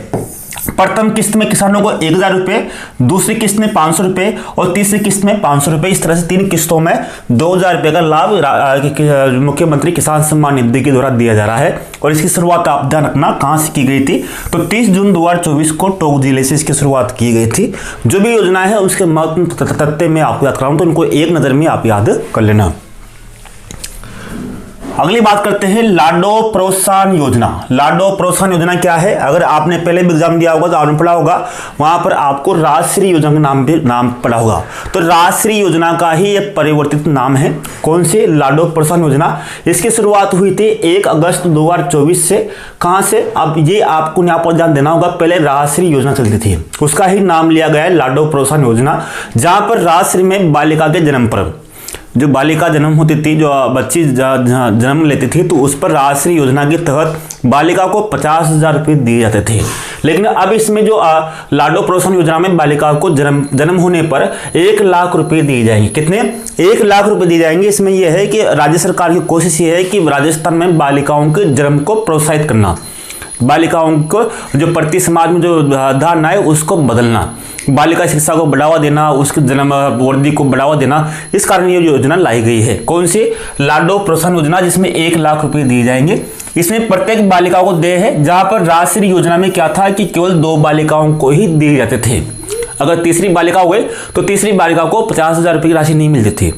प्रथम किस्त में किसानों को 1,000 रुपये, दूसरी किस्त में 500 रुपये और तीसरी किस्त में 500 रुपये, इस तरह से 3 किस्तों में 2,000 रुपये का लाभ मुख्यमंत्री किसान सम्मान निधि के द्वारा दिया जा रहा है। और इसकी शुरुआत आप ध्यान रखना कहाँ से की गई थी, तो 30 जून 2024 को टोंक जिले से इसकी शुरुआत की गई थी। जो भी योजना है उसके महत्व तथ्य में आपको याद कराऊँ, तो उनको एक नज़र में आप याद कर लेना। अगली बात करते हैं लाडो प्रोत्साहन योजना। लाडो प्रोत्साहन योजना क्या है? अगर आपने पहले भी एग्जाम दिया होगा तो आपने पढ़ा होगा, वहां पर आपको राजश्री योजना का नाम पढ़ा होगा। तो राजश्री योजना का ही एक परिवर्तित नाम है। कौन सी? लाडो प्रोत्साहन योजना। इसकी शुरुआत हुई थी 1 अगस्त 2024 से। कहां से? अब ये आपको यहाँ पर ध्यान देना होगा, पहले राजश्री योजना चलती थी, उसका ही नाम लिया गया है लाडो प्रोत्साहन योजना, जहां पर राजश्री में बालिका के जन्म पर, जो बालिका जन्म होती थी, जो बच्ची जन्म लेती थी, तो उस पर राजश्री योजना के तहत बालिका को 50,000 रुपये दिए जाते थे। लेकिन अब इसमें जो लाडो प्रोत्साहन योजना में बालिका को जन्म होने पर 1 लाख रुपये दिए जाएंगे। कितने? 1 लाख रुपये दिए जाएंगे। इसमें यह है कि राज्य सरकार की कोशिश ये है कि राजस्थान में बालिकाओं के जन्म को प्रोत्साहित करना, बालिकाओं को जो प्रति समाज में जो धारणा है उसको बदलना, बालिका शिक्षा को बढ़ावा देना, उसके जन्म वृद्धि को बढ़ावा देना, इस कारण ये योजना लाई गई है। कौन सी? लाडो प्रोत्साहन योजना, जिसमें 1 लाख रुपए दिए जाएंगे। इसमें प्रत्येक बालिका को देय है, जहां पर राजश्री योजना में क्या था कि केवल 2 बालिकाओं को ही दिए जाते थे। अगर तीसरी बालिका हो गई तो तीसरी बालिका को 50,000 रुपये की राशि नहीं मिलती थी।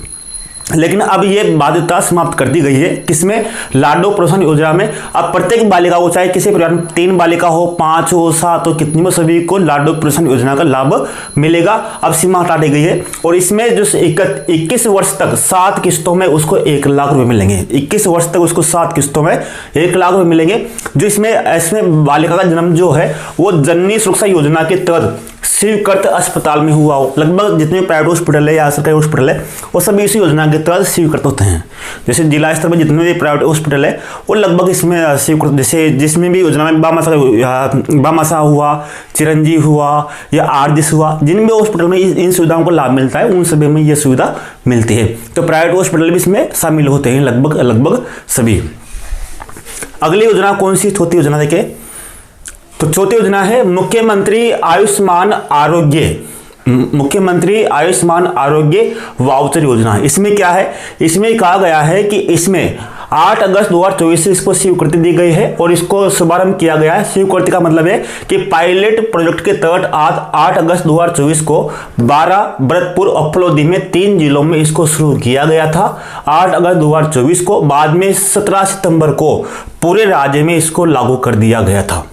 लेकिन अब ये बाध्यता समाप्त कर दी गई है। किसमें? लाडो प्रोत्साहन योजना में अब प्रत्येक बालिका को, चाहे किसी परिवार में 3 बालिका हो, 5 हो, 7 हो, कितनी हो, सभी को लाडो प्रोत्साहन योजना का लाभ मिलेगा। अब सीमा हटा दी गई है। और इसमें जो 21 वर्ष तक 7 किस्तों में उसको 1 लाख रुपए मिलेंगे। 21 वर्ष तक उसको 7 किस्तों में 1 लाख रुपए मिलेंगे। जो इसमें बालिका का जन्म जो है वो जननी सुरक्षा योजना के तहत स्वीकृत अस्पताल में हुआ हो। लगभग जितने प्राइवेट हॉस्पिटल है या सरकारी हॉस्पिटल है वो सभी इसी योजना के तहत स्वीकृत होते हैं। जैसे जिला स्तर पर जितने भी प्राइवेट हॉस्पिटल है वो लगभग इसमें स्वीकृत, जैसे जिसमें भी योजना में बामासा हुआ, चिरंजीव हुआ या आरजिस हुआ, जिन भी हॉस्पिटल में इन सुविधाओं को लाभ मिलता है उन सभी में ये सुविधा मिलती है। तो प्राइवेट हॉस्पिटल भी इसमें शामिल होते हैं लगभग सभी। अगली योजना कौन सी? चौथी योजना देखिए, तो चौथी योजना है मुख्यमंत्री आयुष्मान आरोग्य, मुख्यमंत्री आयुष्मान आरोग्य वाउचर योजना। इसमें क्या है? इसमें कहा गया है कि इसमें 8 अगस्त 2024 से इसको स्वीकृति दी गई है और इसको शुभारंभ किया गया है। स्वीकृति का मतलब है कि पायलट प्रोजेक्ट के तहत 8 अगस्त 2024 को 12 भरतपुर और फलोदी में 3 जिलों में इसको शुरू किया गया था 8 अगस्त 2024 को। बाद में 17 सितंबर को पूरे राज्य में इसको लागू कर दिया गया था।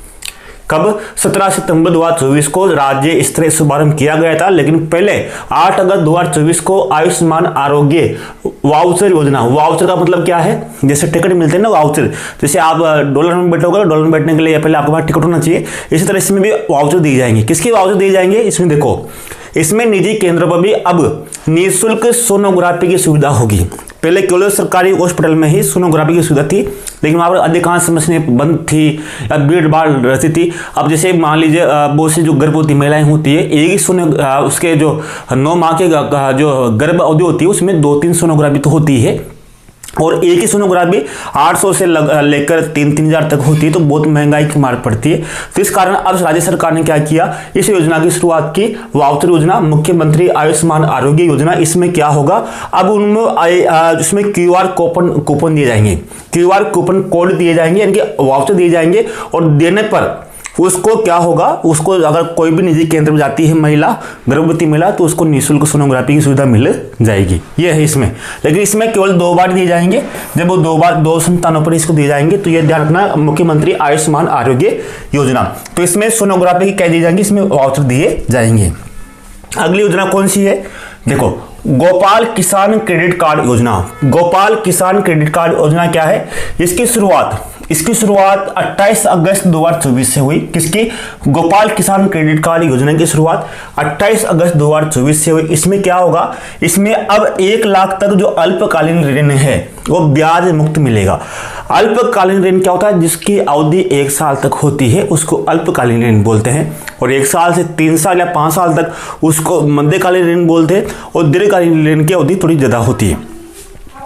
कब? 17 सितंबर 2024 को राज्य स्तरीय शुभारंभ किया गया था। लेकिन पहले 8 अगस्त 2024 को आयुष्मान आरोग्य वाउचर योजना, वाउचर का मतलब क्या है? जैसे टिकट मिलते हैं ना वाउचर, जैसे आप डॉलर में बैठोगे, डॉलर में बैठने के लिए पहले आपके पास टिकट होना चाहिए, इसी तरह इसमें भी वाउचर दिए जाएंगे। किसके वाउचर दिए जाएंगे? इसमें देखो, इसमें निजी केंद्रों पर भी अब निःशुल्क सोनोग्राफी की सुविधा होगी। पहले केवल सरकारी हॉस्पिटल में ही सोनोग्राफी की सुविधा थी, लेकिन वहाँ पर अधिकांश मशीनें बंद थी या भीड़ भाड़ रहती थी। अब जैसे मान लीजिए बहुत सी जो गर्भवती महिलाएं होती है, एक ही उसके जो 9 माह के जो गर्भ अवधि होती है उसमें 2-3 सोनोग्राफी तो होती है। और एक ही सोनोग्राफी 800 से लेकर 3,000 तक होती है, तो बहुत महंगाई की मार पड़ती है। तो इस कारण अब राज्य सरकार ने क्या किया, इस योजना की शुरुआत की, वाउचर योजना, मुख्यमंत्री आयुष्मान आरोग्य योजना। इसमें क्या होगा, अब उनमें इसमें QR कूपन दिए जाएंगे, QR कूपन कोड दिए जाएंगे, यानी कि वाउचर दिए जाएंगे, और देने पर उसको क्या होगा, उसको अगर कोई भी निजी केंद्र में जाती है महिला, गर्भवती महिला, तो उसको निःशुल्क सोनोग्राफी की सुविधा मिल जाएगी। ये है इसमें, लेकिन इसमें केवल 2 बार दिए जाएंगे। जब वो 2 संतानों पर इसको दिए जाएंगे, तो ये ध्यान रखना, मुख्यमंत्री आयुष्मान आरोग्य योजना। तो इसमें सोनोग्राफी की क्या दी जाएंगी, इसमें वाउचर दिए जाएंगे। अगली योजना कौन सी है, देखो, गोपाल किसान क्रेडिट कार्ड योजना। गोपाल किसान क्रेडिट कार्ड योजना क्या है, इसकी शुरुआत 28 अगस्त 2024 से हुई। किसकी, गोपाल किसान क्रेडिट कार्ड योजना की शुरुआत 28 अगस्त 2024 से हुई। इसमें क्या होगा, इसमें अब 1 लाख तक जो अल्पकालीन ऋण है वो ब्याज मुक्त मिलेगा। अल्पकालीन ऋण क्या होता है, जिसकी अवधि 1 साल तक होती है उसको अल्पकालीन ऋण बोलते हैं, और 1 साल से 3 साल या 5 साल तक उसको मध्यकालीन ऋण बोलते हैं, और दीर्घकालीन ऋण की अवधि थोड़ी ज्यादा होती है।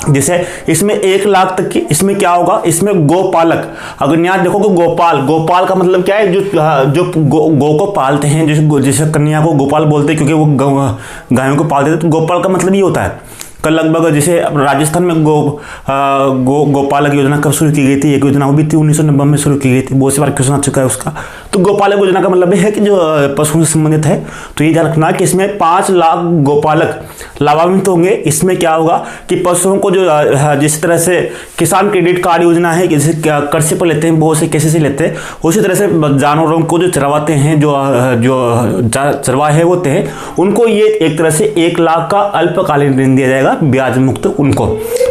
जैसे इसमें 1 लाख तक की, इसमें क्या होगा, इसमें गोपालक, अगर यहाँ देखोगे गोपाल का मतलब क्या है, जो गो को पालते हैं, जैसे कन्या को गोपाल बोलते हैं, क्योंकि वो गायों को पालते थे, तो गोपाल का मतलब ये होता है। कल लगभग जैसे राजस्थान में गोपालक योजना कब शुरू की गई थी, एक योजना वो भी थी 1990 में शुरू की गई थी, बहुत सी बार क्वेश्चन आ चुका है उसका। तो गोपालक योजना का मतलब है कि जो पशुओं से संबंधित है। तो ये ध्यान रखना कि इसमें 5 लाख गोपालक लाभान्वित होंगे। इसमें क्या होगा कि पशुओं को जो जिस तरह से किसान क्रेडिट कार्ड योजना है, जैसे कृषि पर लेते हैं, बहुत से कैसे से लेते हैं, उसी तरह से जानवरों को जो चरवाते हैं, जो चरवाहे होते हैं, उनको ये एक तरह से 1 लाख का अल्पकालीन ऋण दिया जाएगा, ब्याज मुक्त उनको।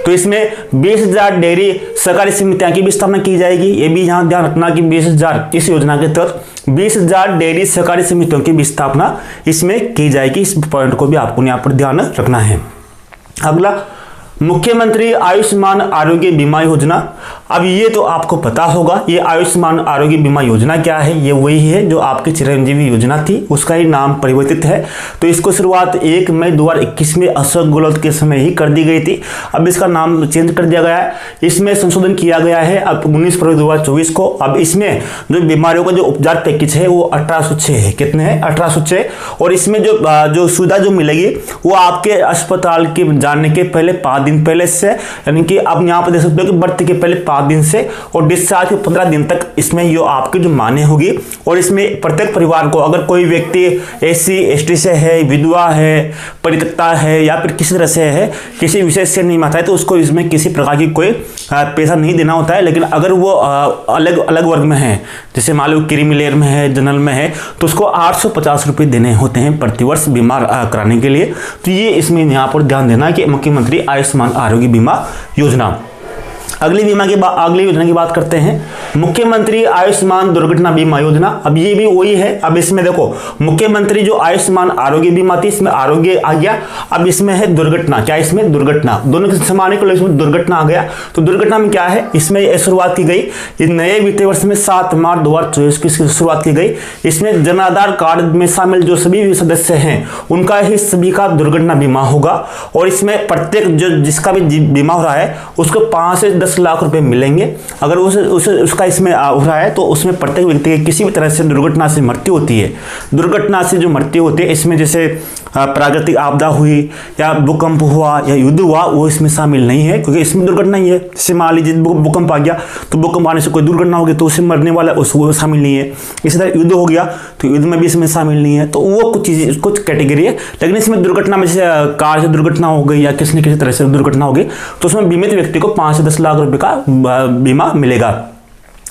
तो इसमें 20,000 डेयरी सहकारी समितियां की भी स्थापना की जाएगी। ये भी यहाँ ध्यान रखना कि 20,000, इस योजना के तहत 20,000 डेयरी सहकारी समितियों की भी स्थापना इसमें की जाएगी। इस पॉइंट को भी आपको यहाँ पर ध्यान रखना है। अगला, मुख्यमंत्री आयुष्मान आरोग्य बीमा योजना। अब ये तो आपको पता होगा, ये आयुष्मान आरोग्य बीमा योजना क्या है, ये वही है जो आपकी चिरंजीवी योजना थी, उसका ही नाम परिवर्तित है। तो इसको शुरुआत 1 मई 2021 में अशोक गहलोत के समय ही कर दी गई थी। अब इसका नाम चेंज कर दिया गया है, इसमें संशोधन किया गया है अब 19 फरवरी 2024 को। अब इसमें जो बीमारियों का जो उपचार पैकेज है वो 1806 है। कितने हैं, 1806। और इसमें जो सुविधा जो मिलेगी वो आपके अस्पताल के जाने के पहले 5 दिन पहले से, यानी कि आप यहाँ पर देख सकते हो कि भर्ती के पहले 5 दिन से और डिस्चार्ज के 15 दिन तक इसमें ये आपकी जो मान्य होगी। और इसमें प्रत्येक परिवार को, अगर कोई व्यक्ति SC ST से है, विधवा है, परित्यक्ता है, या फिर किसी तरह से है, किसी विशेष से नहीं आता है, तो उसको इसमें किसी प्रकार की कोई पैसा नहीं देना होता है। लेकिन अगर वो अलग अलग वर्ग में है, जैसे मान लो क्रीमी लेयर में है, जनरल में है, तो उसको 850 रुपये देने होते हैं प्रतिवर्ष बीमा कराने के लिए। तो ये इसमें यहाँ पर ध्यान देना कि मुख्यमंत्री आयुष्मान आरोग्य बीमा योजना। अगली योजना की बात करते हैं, मुख्यमंत्री आयुष्मान दुर्घटना बीमा योजना। अब ये भी वही है। अब इसमें देखो, मुख्यमंत्री जो आयुष्मान आरोग्य बीमा थी, इसमें आरोग्य आ गया, अब इसमें है दुर्घटना। क्या इसमें दुर्घटना, दोनों के समाने को इसमें दुर्घटना आ गया। तो दुर्घटना में क्या है, इसमें शुरुआत की गई इस नए वित्तीय वर्ष में 7 मार्च 2024 की शुरुआत की गई। इसमें जन आधार कार्ड में शामिल जो सभी सदस्य हैं उनका ही सभी का दुर्घटना बीमा होगा। और इसमें प्रत्येक जो जिसका भी बीमा हो रहा है उसको 5 से 10 लाख रुपए मिलेंगे। अगर उसका इसमें हो रहा है तो उसमें प्रत्येक व्यक्ति की किसी भी तरह से दुर्घटना से मृत्यु होती है। दुर्घटना से जो मृत्यु होती है, इसमें जैसे प्राकृतिक आपदा हुई या भूकंप हुआ या युद्ध हुआ, वो इसमें शामिल नहीं है, क्योंकि इसमें दुर्घटना ही है। जैसे मान लीजिए भूकंप आ गया, तो भूकंप आने से कोई दुर्घटना होगी तो उससे मरने वाला उसको शामिल नहीं है। इसी तरह युद्ध हो गया तो युद्ध में भी इसमें शामिल नहीं है। तो वो कुछ कैटेगरी है। लेकिन इसमें दुर्घटना में जैसे कार से दुर्घटना हो गई या किसी न किसी तरह से दुर्घटना हो गई, तो उसमें बीमित व्यक्ति को 5 से 10 लाख रुपए का बीमा मिलेगा।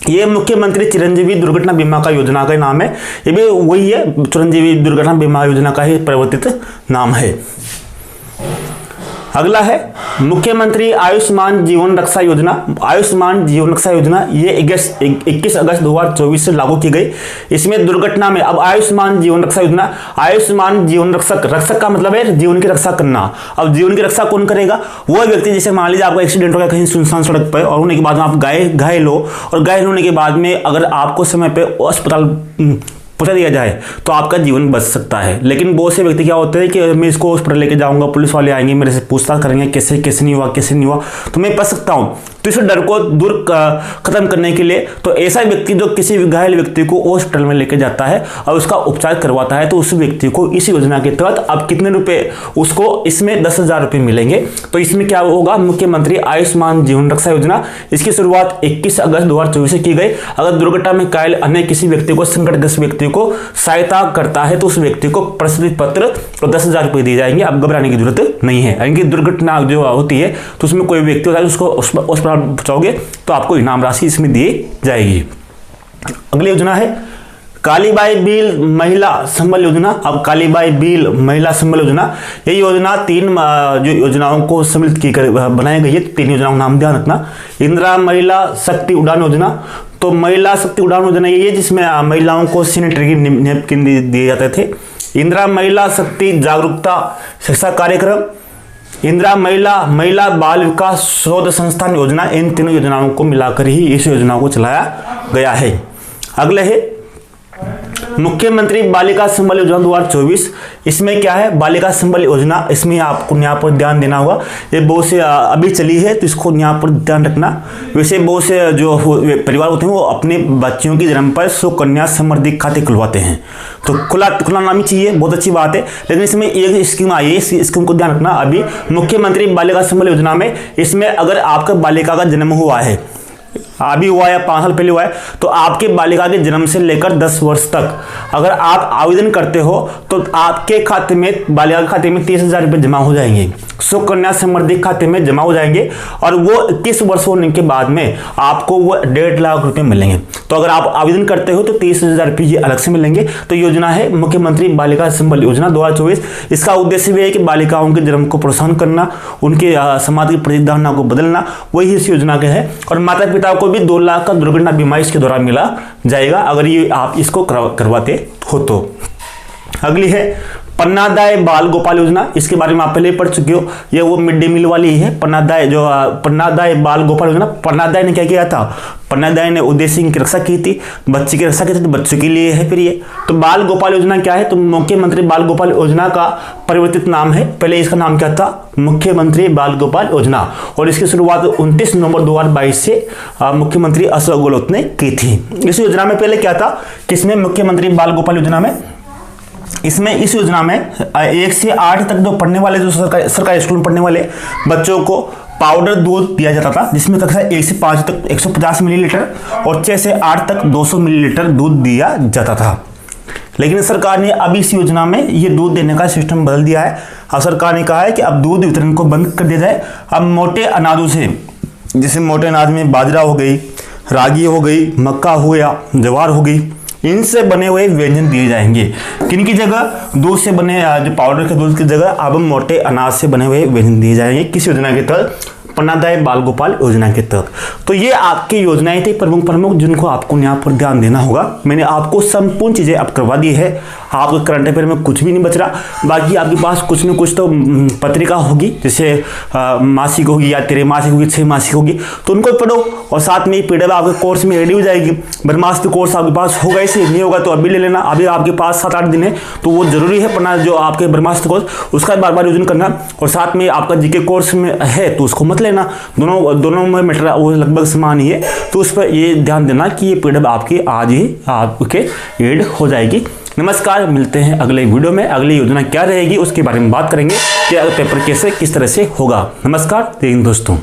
ये मुख्यमंत्री चिरंजीवी दुर्घटना बीमा का योजना का नाम है। ये भी वही है, चिरंजीवी दुर्घटना बीमा योजना का ही परिवर्तित नाम है। अगला है मुख्यमंत्री आयुष्मान जीवन रक्षा योजना। आयुष्मान जीवन रक्षा योजना ये 21 अगस्त 2024 से लागू की गई। इसमें दुर्घटना में अब आयुष्मान जीवन रक्षा योजना, आयुष्मान जीवन रक्षक का मतलब है जीवन की रक्षा करना। अब जीवन की रक्षा कौन करेगा, वो व्यक्ति, जैसे मान लीजिए आपका एक्सीडेंट हो गया कहीं सुनसान सड़क पर और होने के बाद में आप घायल हो, और घायल होने के बाद में अगर आपको समय पे अस्पताल पहुंचा दिया जाए तो आपका जीवन बच सकता है। लेकिन बहुत से व्यक्ति क्या होते हैं कि मैं इसको हॉस्पिटल लेके जाऊंगा, पुलिस वाले आएंगे मेरे से पूछताछ करेंगे कैसे कैसे नहीं हुआ तो मैं बच सकता हूं। तो इस डर को दूर खत्म करने के लिए तो ऐसा व्यक्ति जो किसी घायल व्यक्ति को हॉस्पिटल में लेके जाता है और उसका उपचार करवाता है तो उस व्यक्ति को इस योजना के तहत अब कितने रुपए उसको इसमें 10,000 रुपये मिलेंगे। तो इसमें क्या होगा, मुख्यमंत्री आयुष्मान जीवन रक्षा योजना, इसकी शुरुआत 21 अगस्त 2024 से की गई। अगर दुर्घटना में घायल अन्य किसी व्यक्ति को, संकटग्रस्त व्यक्ति को सहायता करता है तो उस व्यक्ति को प्रशस्ति पत्र और 10,000 रुपये दिए जाएंगे। अब घबराने की जरूरत नहीं है। यानी कि दुर्घटना जो होती है तो उसमें कोई व्यक्ति होता है उसको उस पर पहुंचाओगे तो आपको इनाम राशि इसमें दी जाएगी। अगली योजना है कालीबाई बिल महिला संबल योजना। अब कालीबाई बिल महिला संबल योजना, ये योजना 3 जो योजनाओं को सम्मिलित की कर बनाई गई है। 3 योजनाओं का नाम ध्यान रखना। इंदिरा महिला शक्ति उड़ान योजना, तो महिला शक्ति उड़ान योजना ये है जिसमें महिलाओं को सैनिटरी नैपकिन दिए जाते थे। इंदिरा महिला शक्ति जागरूकता शिक्षा कार्यक्रम, इंदिरा महिला बाल विकास शोध संस्थान योजना, इन तीनों योजनाओं को मिलाकर ही इस योजना को चलाया गया है। अगले है मुख्यमंत्री बालिका संबल योजना 2024। इसमें क्या है, बालिका संबल योजना, इसमें आपको यहाँ पर ध्यान देना होगा। ये बहुत से अभी चली है तो इसको यहाँ पर ध्यान रखना। वैसे बहुत से जो परिवार होते हैं वो अपने बच्चियों की जन्म पर सुकन्या समृद्धि खाते खुलवाते हैं, तो खुला नाम ही चाहिए, बहुत अच्छी बात है। लेकिन इसमें एक स्कीम आई है, इस स्कीम को ध्यान रखना। अभी मुख्यमंत्री बालिका संबल योजना में इसमें अगर आपका बालिका का जन्म हुआ है, अभी हुआ या 5 साल पहले हुआ है, तो आपके बालिका के जन्म से लेकर 10 वर्ष तक अगर आप आवेदन करते हो तो आपके खाते में, बालिका के खाते में 30,000 रुपये जमा हो जाएंगे, सुकन्या समृद्धि खाते में जमा हो जाएंगे और वो 21 वर्ष होने के बाद में आपको वो 1.5 लाख रुपए मिलेंगे। तो अगर आप आवेदन करते हो तो 30,000 रुपये ये अलग से मिलेंगे। तो योजना है मुख्यमंत्री बालिका संबल योजना 2024। इसका उद्देश्य भी है कि बालिकाओं के जन्म को प्रोत्साहन करना, उनके समाज की प्रतिधारणा को बदलना, वही इस योजना के है। और माता पिता को भी 2 लाख का दुर्घटना बीमा इसके दौरान मिला जाएगा अगर ये आप इसको करवाते हो तो। अगली है पन्नादाय बाल गोपाल योजना। इसके बारे में आप पहले पढ़ चुके हो, ये वो मिड डे मील वाली है। पन्नादाय बाल गोपाल योजना, पन्नादाय ने क्या किया था, पन्नादाय ने उद्देश्य की रक्षा की थी, बच्चे की रक्षा की थी, तो बच्चों के लिए है फिर ये। तो बाल गोपाल योजना क्या है, तो मुख्यमंत्री बाल गोपाल योजना का परिवर्तित नाम है। पहले इसका नाम क्या था, मुख्यमंत्री बाल गोपाल योजना, और इसकी शुरुआत 29 नवंबर 2022 से मुख्यमंत्री अशोक गहलोत ने की थी। इस योजना में पहले क्या था, किसमें, मुख्यमंत्री बाल गोपाल योजना में, इसमें इस योजना में 1 से 8 तक जो पढ़ने वाले, जो सरकारी स्कूल में पढ़ने वाले बच्चों को पाउडर दूध दिया जाता था, जिसमें कक्षा 1 से 5 तक 150 मिलीलीटर और 6 से 8 तक 200 मिलीलीटर दूध दिया जाता था। लेकिन सरकार ने अब इस योजना में ये दूध देने का सिस्टम बदल दिया है। अब सरकार ने कहा है कि अब दूध वितरण को बंद कर दिया जाए। अब मोटे अनाजों से, जैसे मोटे अनाज में बाजरा हो गई, रागी हो गई, मक्का हो गया, ज्वार हो गई, इनसे बने हुए व्यंजन दिए जाएंगे। किनकी जगह, दूध से बने, जो पाउडर के दूध की जगह अब मोटे अनाज से बने हुए व्यंजन दिए जाएंगे। किस योजना के तहत, पन्नादाय बाल गोपाल योजना के तहत। तो ये आपकी योजनाएं थी प्रमुख जिनको आपको यहाँ पर ध्यान देना होगा। मैंने आपको संपूर्ण चीजें अब करवा दी है, आपको करंट अफेयर में कुछ भी नहीं बच रहा। बाकी आपके पास कुछ न कुछ तो पत्रिका होगी, जैसे मासिक होगी या त्रैमासिक होगी, 6 मासिक होगी, तो उनको पढ़ो। और साथ में पीडीएफ आपके कोर्स में रेडी हो जाएगी। ब्रह्मास्त्र कोर्स आपके पास होगा, इसे नहीं होगा तो अभी ले लेना। अभी आपके पास 7-8 दिन है तो वो जरूरी है पढ़ना, जो आपके ब्रह्मास्त्र कोर्स, उसका बार बार रिवीजन करना। और साथ में आपका जीके कोर्स में है तो उसको मत लेना, दोनों में मैटर वो लगभग समान ही है। तो उस पर ये ध्यान देना कि ये पीडीएफ आपकी आज ही आपके ऐड हो जाएगी। नमस्कार, मिलते हैं अगले वीडियो में। अगली योजना क्या रहेगी उसके बारे में बात करेंगे कि पेपर कैसे किस तरह से होगा। नमस्कार, जय हिंद दोस्तों।